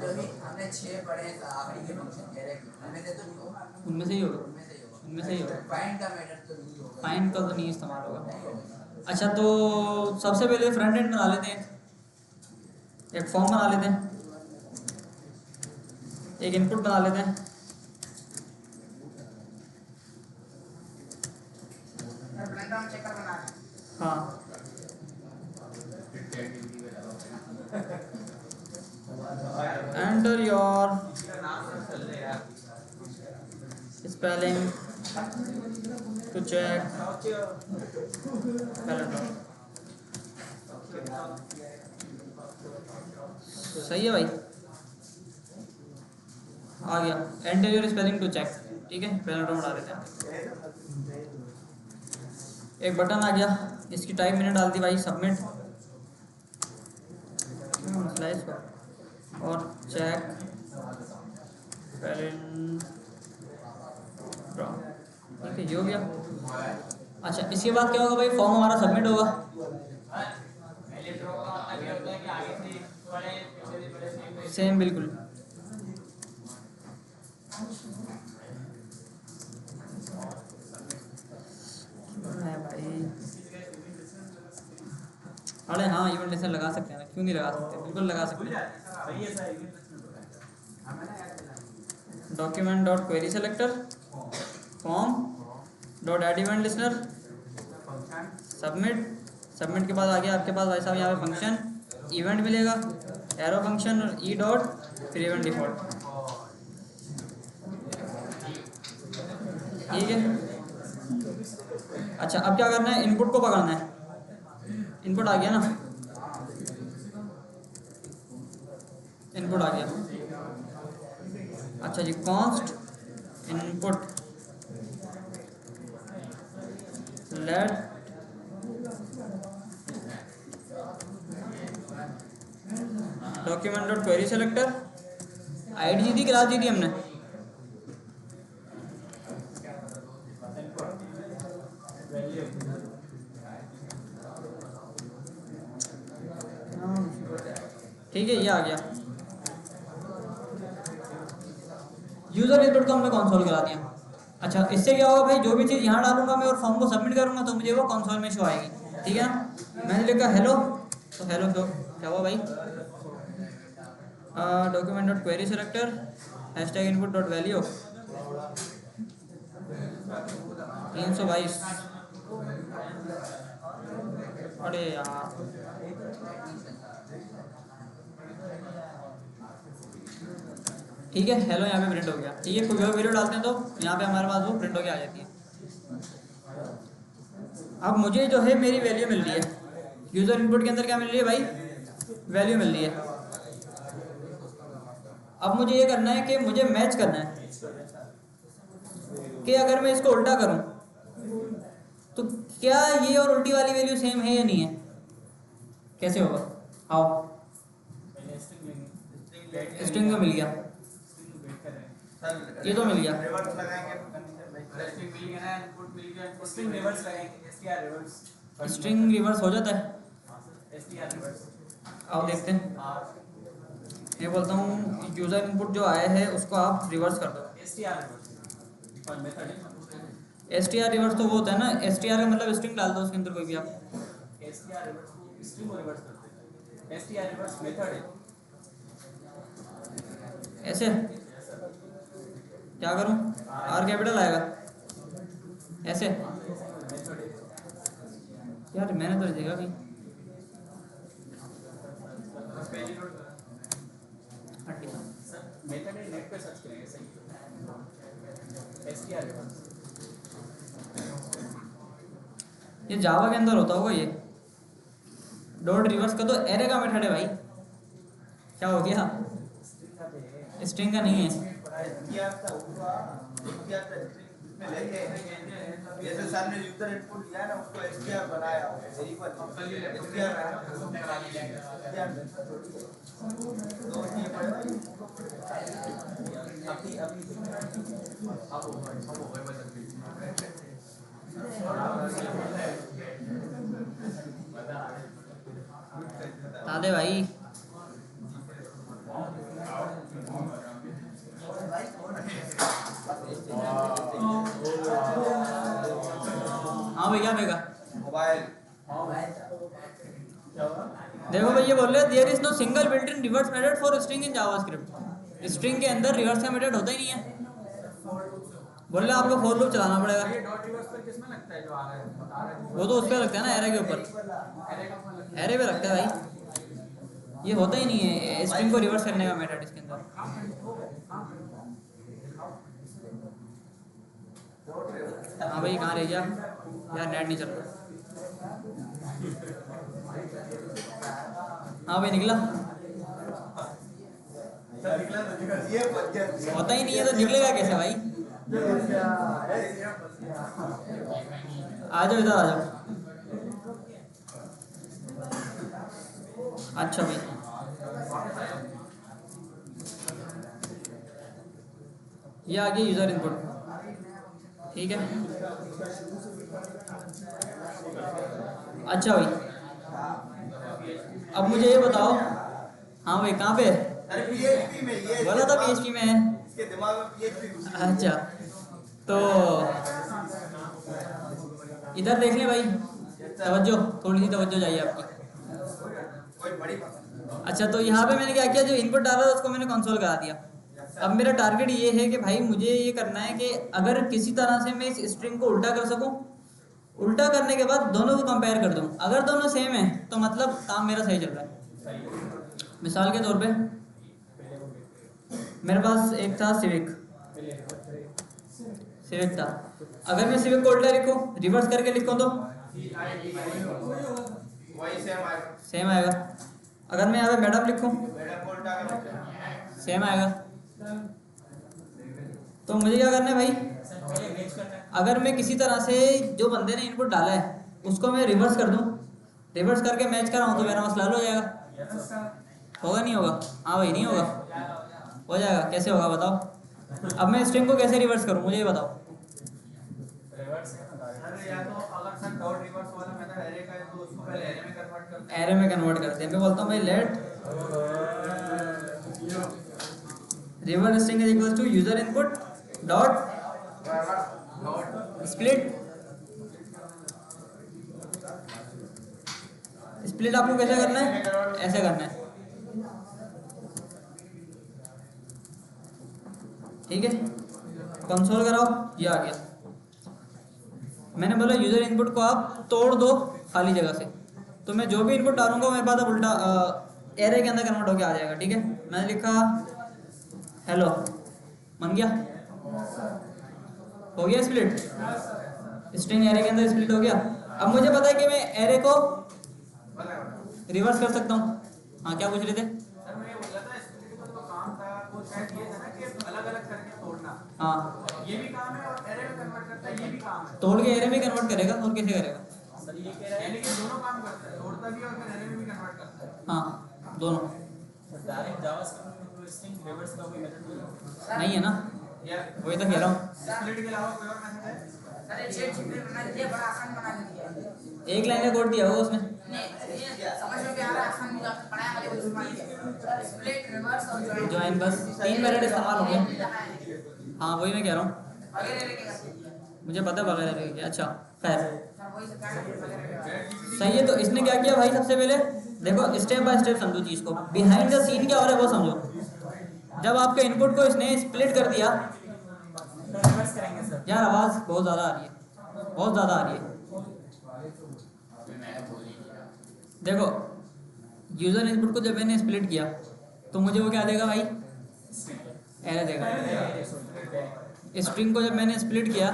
अभी हमने 6 पढ़े हैं, आखिरी के फंक्शन कह रहे हैं हमें से तो नहीं होगा, उनमें से ही होगा, उनमें से ही होगा, उनमें से ही होगा। फाइंड का मैटर तो नहीं होगा, फाइंड का तो नहीं इस्तेमाल होगा। नहीं होगा। अच्छा, तो सबसे पहले फ्रंट एंड बना लेते हैं, एक फॉर्म बना लेते हैं, एक इनपुट बना लेते हैं। ब्लेंडर चेकर बना है। हाँ, enter your spelling to check palindrome. सही है भाई, आ गया। Enter your spelling to check, ठीक है, पैलेंड्रोम डाल देते हैं। एक बटन आ गया, इसकी टाइप मैंने डाल दी भाई, सबमिट स्लाइस और चेक पैलेंड्रोम, ठीक है, ये हो गया। अच्छा, इसके बाद क्या होगा भाई? फॉर्म हमारा सबमिट होगा। पहले ड्रॉ का मतलब ये होता है कि आगे से बड़े पीछे से बड़े सेम बिल्कुल। है भाई, अरे हाँ, इवेंट लिस्टर लगा सकते हैं ना, क्यों नहीं लगा सकते, बिल्कुल लगा सकते हैं। सही है sir, document dot query selector form dot add event listener, submit. Submit के बाद आ गया आपके पास भाई साहब यहाँ पे फंक्शन इवेंट मिलेगा, एरो फंक्शन और ई डॉट फिर इवेंट डिफॉल्ट, ठीक है। अच्छा, अब क्या करना है? इनपुट को पकड़ना है। इनपुट आ गया ना, इनपुट आ गया। अच्छा जी, const input let document dot query selector, ID दी थी, क्लास दी थी हमने। ठीक है, ये आ गया। यूजर इनपुट को हमने कंसोल करा दिया। अच्छा, इससे क्या होगा भाई? जो भी चीज़ यहाँ डालूंगा मैं और फॉर्म को सबमिट करूंगा तो मुझे वो कंसोल में शो आएगी, ठीक है ना। मैंने लिखा हेलो, तो हेलो शो क्या हुआ भाई? Document dot query selector hashtag input dot value 322। अरे यार, ठीक है, हेलो यहाँ पे प्रिंट हो गया, ठीक है। कोई और वीडियो डालते हैं तो यहाँ पे हमारे पास वो प्रिंट होके आ जाती है। अब मुझे जो है मेरी वैल्यू मिल रही है, यूजर इनपुट के अंदर क्या मिल रही है भाई? वैल्यू मिल रही है। अब मुझे ये करना है कि मुझे मैच करना है कि अगर मैं इसको उल्टा करूं तो क्या ये और उल्टी वाली वैल्यू सेम है या नहीं है, कैसे होगा? आओ, स्ट्रिंग तो मिल गया, ये तो मिल गया। रिवर्स लगाएंगे तो कंडीशन स्ट्रिंग मिल गया ना, इनपुट मिल गया, स्ट्रिंग रिवर्स लगाएंगे, एसटीआर रिवर्स, स्ट्रिंग रिवर्स हो जाता है। STR reverse. आओ देखते हैं। मैं बोलता हूँ यूजर इनपुट जो आया है उसको आप रिवर्स कर दो। एसटीआर रिवर्स और मेथड एसटीआर रिवर्स तो वो होता है ना, एसटीआर का मतलब स्ट्रिंग डाल दो उसके अंदर कोई भी आप। एसटीआर रिवर्स को स्ट्रिंग को रिवर्स करते हैं। एसटीआर रिवर्स मेथड है। ऐसे क्या करूँ? आर कैपिटल आएगा ऐसे यार, मैंने तो देखा कि पहली नोट मेथड है, नेट पे सर्च करेंगे सही। एसटीआर रिवर्स ये जावा के अंदर होता होगा, ये डॉट रिवर्स का तो एरे का मेथड है भाई। क्या हो गया? स्ट्रिंग का नहीं है। इसमें लेके जैसे सर ने यूजर इनपुट दिया है ना उसको एसटीआर बनाया वेरिएबल एसटीआर तो ये पड़ेगा अभी अब हो गए बता दे भाई। हाँ भैया भैया मोबाइल देखो भाई ये बोल रहे हैं there is no single built in reverse method for string in JavaScript. String के अंदर रिवर्स का मेथड होता ही नहीं है। बोल रहे आपको फॉर लूप चलाना पड़ेगा। ये डॉट रिवर्स पर किसमें लगता है जो आ रहा है बता रहे हैं वो तो उस पर लगता है ना एरे के ऊपर, एरे का कौन लगता एरे पे लगता है भाई। ये होता ही नहीं है स्ट्रिंग को रिवर्स करने का मेथड इसके अंदर। हाँ भाई कहाँ रह गया यार, नेट नहीं चल रहा। हाँ भाई निकला, होता ही नहीं है तो निकलेगा कैसे भाई। आ जाओ इधर आ जाओ। अच्छा भाई ये आ गया यूजर इनपुट, ठीक है। अच्छा भाई अब मुझे ये बताओ, हाँ भाई कहाँ पे अरे पीएचपी में ये बोला था PHP में है। इसके दिमाग में पीएचपी घुसी है। अच्छा तो इधर देख ले भाई, तवज्जो थोड़ी सी तवज्जो चाहिए आपकी। कोई बड़ी बात अच्छा तो यहाँ पे मैंने क्या किया, जो इनपुट डाला था उसको मैंने कंसोल करा दिया। अब मेरा टारगेट ये है कि भाई मुझे ये करना है कि अगर किसी तरह से मैं इस स्ट्रिंग को उल्टा कर सकूं, उल्टा करने के बाद दोनों को कंपेयर कर दूं। अगर दोनों सेम है तो मतलब काम मेरा सही चल रहा है। मिसाल के तौर पे मेरे पास एक था सिविक था। अगर मैं सिविक को उल्टा लिखूं, रिवर्स करके लिखूं तो वही सेम आएगा। अगर मैं यहाँ पे मैडम लिखूं मैडम को उल्टा कर सेम आएगा। तो मुझे क्या करना है भाई, अगर मैं किसी तरह से जो बंदे ने इनपुट डाला है उसको मैं रिवर्स कर दूं, रिवर्स करके मैच कराऊं तो मेरा मसला हल हो जाएगा। होगा नहीं होगा? हाँ भाई नहीं होगा, हो जाएगा। कैसे होगा बताओ। अब मैं स्ट्रिंग को कैसे रिवर्स करूं मुझे ये बताओ। अरे या तो अगर सर डॉट रिवर्स वाला मेथड एरे का है तो उसको पहले एरे में कन्वर्ट करते हैं। एरे में कन्वर्ट करते हैं। मैं बोलता हूँ भाई let reverse string is equal to user input dot split. Split आपको कैसे करना है, ऐसे करना है, ठीक है। कंसोल कराओ, ये आ गया। मैंने बोला यूजर इनपुट को आप तोड़ दो खाली जगह से, तो मैं जो भी इनपुट डालूंगा मेरे पास अब उल्टा एरे के अंदर कन्वर्ट होकर आ जाएगा, ठीक है। मैंने लिखा हेलो, बन गया, हो गया स्प्लिट। स्ट्रिंग एरे के अंदर स्प्लिट हो गया। अब मुझे पता है कि मैं एरे को रिवर्स कर सकता हूँ। हाँ क्या पूछ रहे थे? सर मैं ये बोल रहा था स्प्लिट का जो काम था वो शायद ये था ना कि अलग-अलग करके तोड़ना। हाँ ये भी काम है और एरे में कन्वर्ट करता है, ये भी काम है। तोड़ के एरे में कन्वर्ट करेगा, और कैसे करेगा? सर ये कह रहा है यानी कि दोनों काम करता है, तोड़ता भी और फिर एरे में भी कन्वर्ट करता है। हाँ दोनों डायरेक्ट जावास्क्रिप्ट में कोई स्ट्रिंग रिवर्स का कोई मेथड नहीं है ना, या वही तो कह रहा हूँ। स्प्लिट के अलावा कोई और मेथड है? सर ये चेट छिपे बना दिया, बड़ा आसान बना दिया। एक लाइन का कोड दिया होगा उसमें। नहीं ये समझ में भी आ रहा है, आसान भी पढ़ाया वाले को इस्तेमाल किया। स्प्लिट रिवर्स और ज्वाइन बस 3 मेथड इस्तेमाल होंगे। हाँ वही मैं कह रहा हूँ, वगैरह लेके मुझे पता है वगैरह रहेगी। अच्छा खैर सर वही से कार्ड वगैरह सही है। तो इसने क्या किया भाई, सबसे पहले देखो स्टेप बाय स्टेप समझो चीज़ को, बिहाइंड द सीन क्या हो रहा है वो समझो। जब आपके इनपुट को इसने स्प्लिट कर दिया, रिवर्स करेंगे सर। यार आवाज़ बहुत ज़्यादा आ रही है, बहुत ज़्यादा आ रही है। देखो यूज़र इनपुट को जब मैंने स्प्लिट किया तो मुझे वो क्या देगा भाई, एरर देगा। स्ट्रिंग को जब मैंने स्प्लिट किया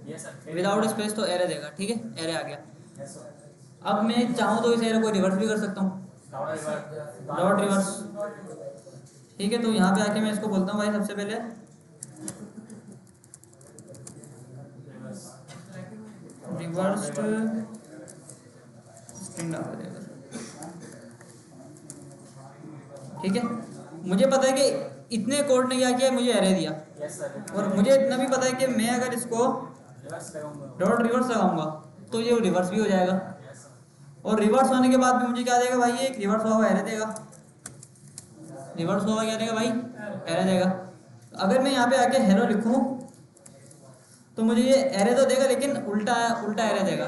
ये सर विदाउट स्पेस तो एरर देगा, ठीक है, एरर आ गया। अब मैं चाहूँ तो इस एरर को रिवर्स भी कर सकता हूँ, डॉट रिवर्स, ठीक है। तो यहाँ पे आके मैं इसको बोलता हूँ भाई सबसे पहले रिवर्स्ड स्ट्रिंग डाल देगा। ठीक है, मुझे पता है कि इतने कोड ने क्या किया, मुझे एरे दिया, यस सर, और मुझे इतना भी पता है कि मैं अगर इसको रिवर्स लगाऊंगा, डॉट रिवर्स लगाऊंगा तो ये रिवर्स भी हो जाएगा, और रिवर्स होने के बाद भी मुझे क्या देगा भाई, ये एक रिवर्स हुआ हुआ एरे देगा, रिवर्स हुआ क्या देगा भाई, एरे देगा। अगर मैं यहाँ पे आके हेलो लिखूं तो मुझे ये एरे तो देगा, लेकिन उल्टा उल्टा एरे देगा,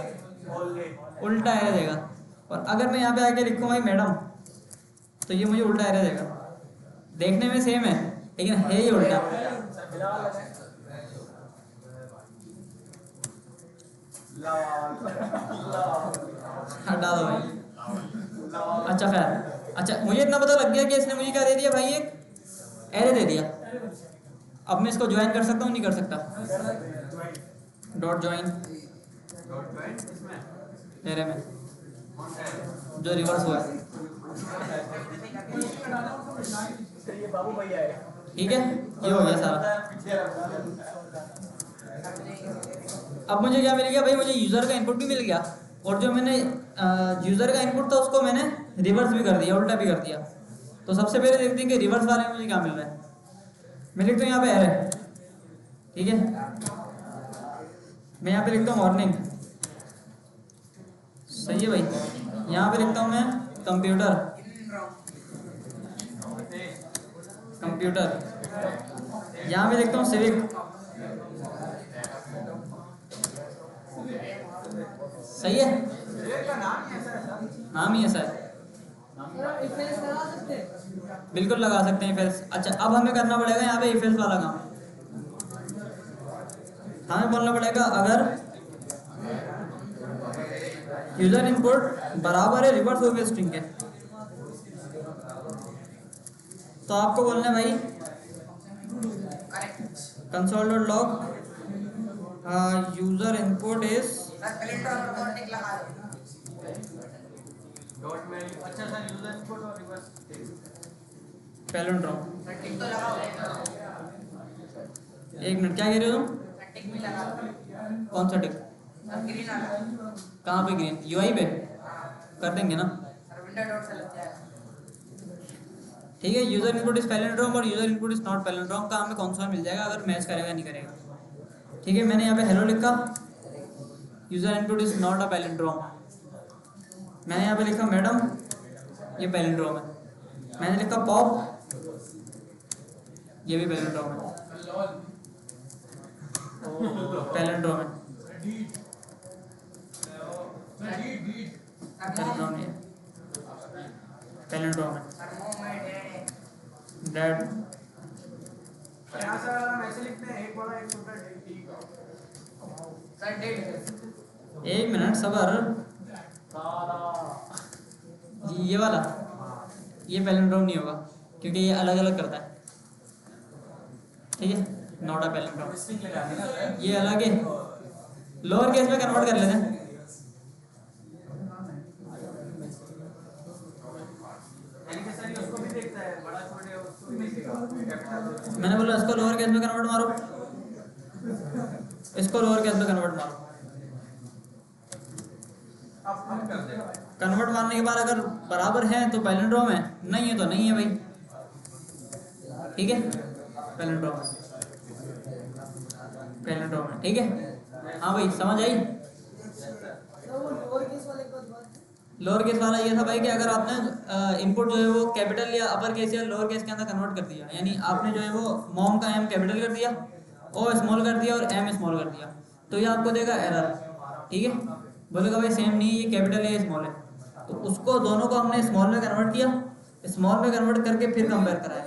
उल्टा एरे देगा। और अगर मैं यहाँ पे आके लिखूं भाई मैडम, तो ये मुझे उल्टा एरे देगा। देखने में सेम है लेकिन है ये उल्टा। सर बिलावल लगाएं, हटा दो भाई। अच्छा खैर, अच्छा मुझे इतना पता लग गया कि इसने मुझे क्या दे दिया भाई, एक एरे दे दिया। अब मैं इसको ज्वाइन कर सकता हूँ, नहीं कर सकता? डॉट ज्वाइन एरे में जो रिवर्स हुआ है, ये बाबू भैया है, ठीक है, ये हो गया सारा। अब मुझे क्या मिल गया भाई, मुझे यूज़र का इनपुट भी मिल गया, और जो मैंने यूज़र का इनपुट था उसको मैंने रिवर्स भी कर दिया, उल्टा भी कर दिया। तो सबसे पहले देखते हैं कि रिवर्स वाले में मुझे क्या मिल रहा है। मैं लिखता हूँ यहाँ पे एरे, ठीक है, मैं यहाँ पे लिखता हूँ मॉर्निंग, सही है भाई। यहाँ पे लिखता हूँ मैं कंप्यूटर, कंप्यूटर, यहाँ पे लिखता हूँ सिविक, सही है, नाम ही ऐसा है, बिल्कुल लगा सकते हैं इफ। अच्छा अब हमें करना पड़ेगा यहाँ पे इफ एल्स वाला काम। हमें बोलना पड़ेगा अगर यूजर इनपुट बराबर है रिवर्स हो गए स्ट्रिंग के, तो आपको बोलना है भाई console.log user input is dot में अच्छा सर यूजर इनपुट और रिवर्स पैलिंड्रोम। टिक तो लगाओ, एक मिनट, क्या कह रहे हो तुम? टिक भी लगा दो, कौन सा टिक? ग्रीन वाला, कहाँ पे ग्रीन? यूआई पे कर देंगे ना, और विंडो डॉट से लग जाएगा। ठीक है। यूजर इनपुट इज पैलिंड्रोम और user input is not palindrome का हमें कौन सा मिल जाएगा अगर मैच करेगा नहीं करेगा। ठीक है, मैंने यहाँ पे हेलो लिखा, user input is not a palindrome. मैंने यहाँ पे लिखा मैडम, ये पैलिंड्रोम है। मैंने लिखा पॉप, ये भी पैलिंड्रोम है, पैलिंड्रोम है, पैलिंड्रोम नहीं है, पैलिंड्रोम है। डेड यहाँ सर अगर हम ऐसे लिखते हैं एक बड़ा एक छोटा ठीक है सर डेट एक मिनट सबर, ये वाला ये पैलिंड्रोम नहीं होगा क्योंकि ये अलग अलग करता है, ठीक है, नॉट अ पैलिंड्रोम। स्ट्रिंग लगा देना सर, ये अलग है, लोअर केस में कन्वर्ट कर लेते हैं। यानी कि सर ये उसको भी देखता है बड़ा छोटे उसको भी देखेगा। मैंने बोला इसको लोअर केस में कन्वर्ट मारो, इसको लोअर केस में कन्वर्ट मारो। अब कर देगा कन्वर्ट मारने के बाद अगर बराबर है तो पैलिंड्रोम है, नहीं है तो नहीं है भाई, ठीक है, पैलिंड्रोम है, पैलिंड्रोम है, ठीक है। हाँ भाई समझ आई। लोअर केस वाला ये था भाई कि अगर आपने इनपुट जो है वो कैपिटल या अपर केस या लोअर केस के अंदर कन्वर्ट कर दिया, यानी आपने जो है वो मॉम का एम कैपिटल कर दिया, ओ स्मॉल कर दिया और एम स्मॉल कर दिया, तो ये आपको देगा एरर, ठीक है। बोलेगा भाई सेम नहीं, ये कैपिटल है ये स्मॉल है, तो उसको दोनों को हमने स्मॉल में कन्वर्ट किया, स्मॉल में कन्वर्ट करके फिर कंपेयर कराया।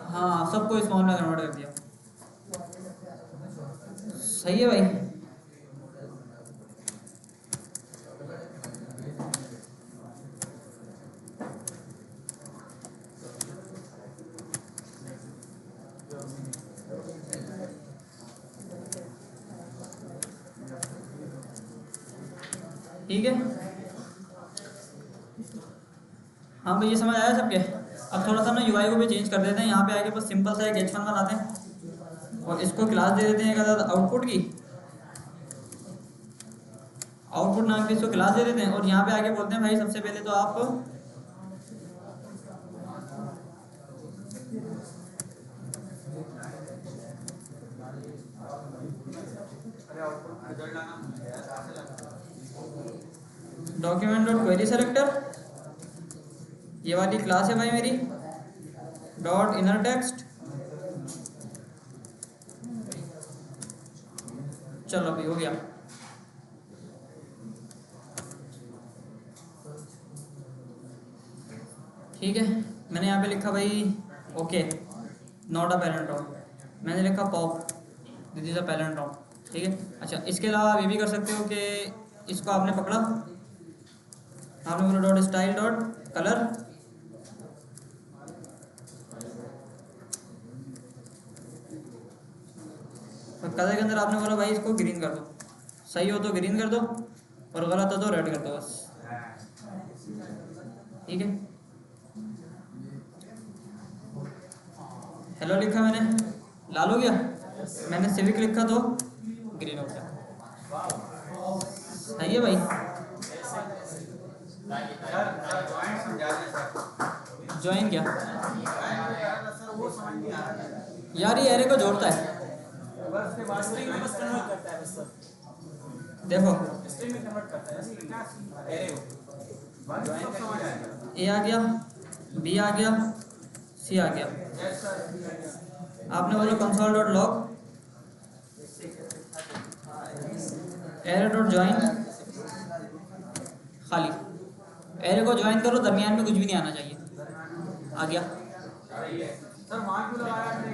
हाँ, सबको स्मॉल में कन्वर्ट कर दिया, सही है भाई। ठीक है, हाँ भाई ये समझ आया सबके। अब थोड़ा सा ना यूआई को भी चेंज कर देते हैं, यहाँ पे आके बस सिंपल सा एक h1 बनाते हैं और इसको क्लास दे देते हैं एक आउटपुट की, आउटपुट नाम की इसको क्लास दे देते हैं और यहाँ पे आके बोलते हैं भाई सबसे पहले तो आप डॉक्यूमेंट डॉट क्वेरी सेलेक्टर, ये वाली क्लास है भाई मेरी, डॉट इनर टेक्स्ट। चलो अभी हो गया। ठीक है, मैंने यहाँ पे लिखा भाई ओके नॉट अ पैरेंड्रोम, मैंने लिखा पॉप दिस इज अ पैरेंड्रोम। ठीक है, अच्छा इसके अलावा आप ये भी कर सकते हो कि इसको आपने पकड़ा, आपने बोला डॉट स्टाइल डॉट कलर, और कलर के अंदर आपने बोला भाई इसको ग्रीन कर दो, सही हो तो ग्रीन कर दो और गलत हो तो रेड कर दो बस। ठीक है, हेलो लिखा मैंने, लाल हो गया, मैंने सिविक लिखा तो ग्रीन हो गया। सही है भाई, ज्वाइन क्या यार, ये एरे को जोड़ता है। स्ट्रिंग में बस कन्वर्ट करता है बस सर, देखो स्ट्रिंग में कन्वर्ट करता है एरे को। ए आ गया, बी आ गया, सी आ गया, आपने बोला console dot log array dot join, खाली एरे को ज्वाइन करो, दरमियान में कुछ भी नहीं आना चाहिए। आ गया सर वहाँ क्यों लगाया आपने?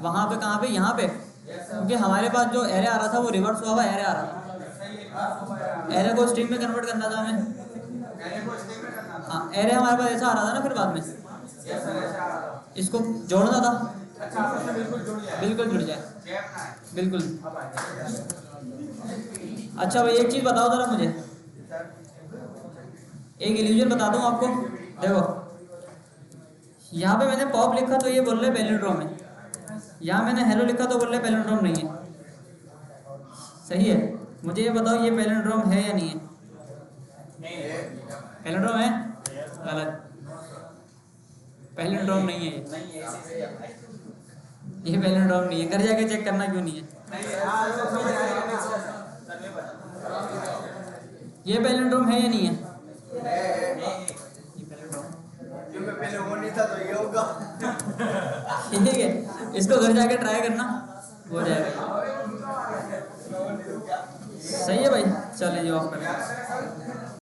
वहाँ पे, कहाँ पे, यहाँ पे, क्योंकि हमारे पास जो एरे आ रहा था वो रिवर्स हुआ एरे आ रहा था, एरे को स्ट्रिंग में कन्वर्ट करना था हमें। हाँ, एरे हमारे पास ऐसा आ रहा था ना, फिर बाद में इसको जोड़ना था। बिल्कुल जुड़ जाए, बिल्कुल। अच्छा भाई एक चीज़ बताओ ज़रा मुझे, एक इल्यूजन बता दूं आपको। देखो यहाँ पे मैंने पॉप लिखा तो ये बोल रहे पैलिंड्रोम है, यहाँ मैंने हेलो लिखा तो बोल रहे पैलिंड्रोम नहीं है। सही है, मुझे ये बताओ ये पैलिंड्रोम है या नहीं है? पैलिंड्रोम है? गलत, पैलिंड्रोम नहीं है ये पैलिंड्रोम नहीं है। घर जाके चेक करना क्यों नहीं है, ये पैलिंड्रोम है या नहीं है? पहले वो नहीं था तो ये होगा। ठीक है, इसको घर जाके ट्राई करना, हो जाएगा। सही है भाई, चलिए जी ऑफ करें।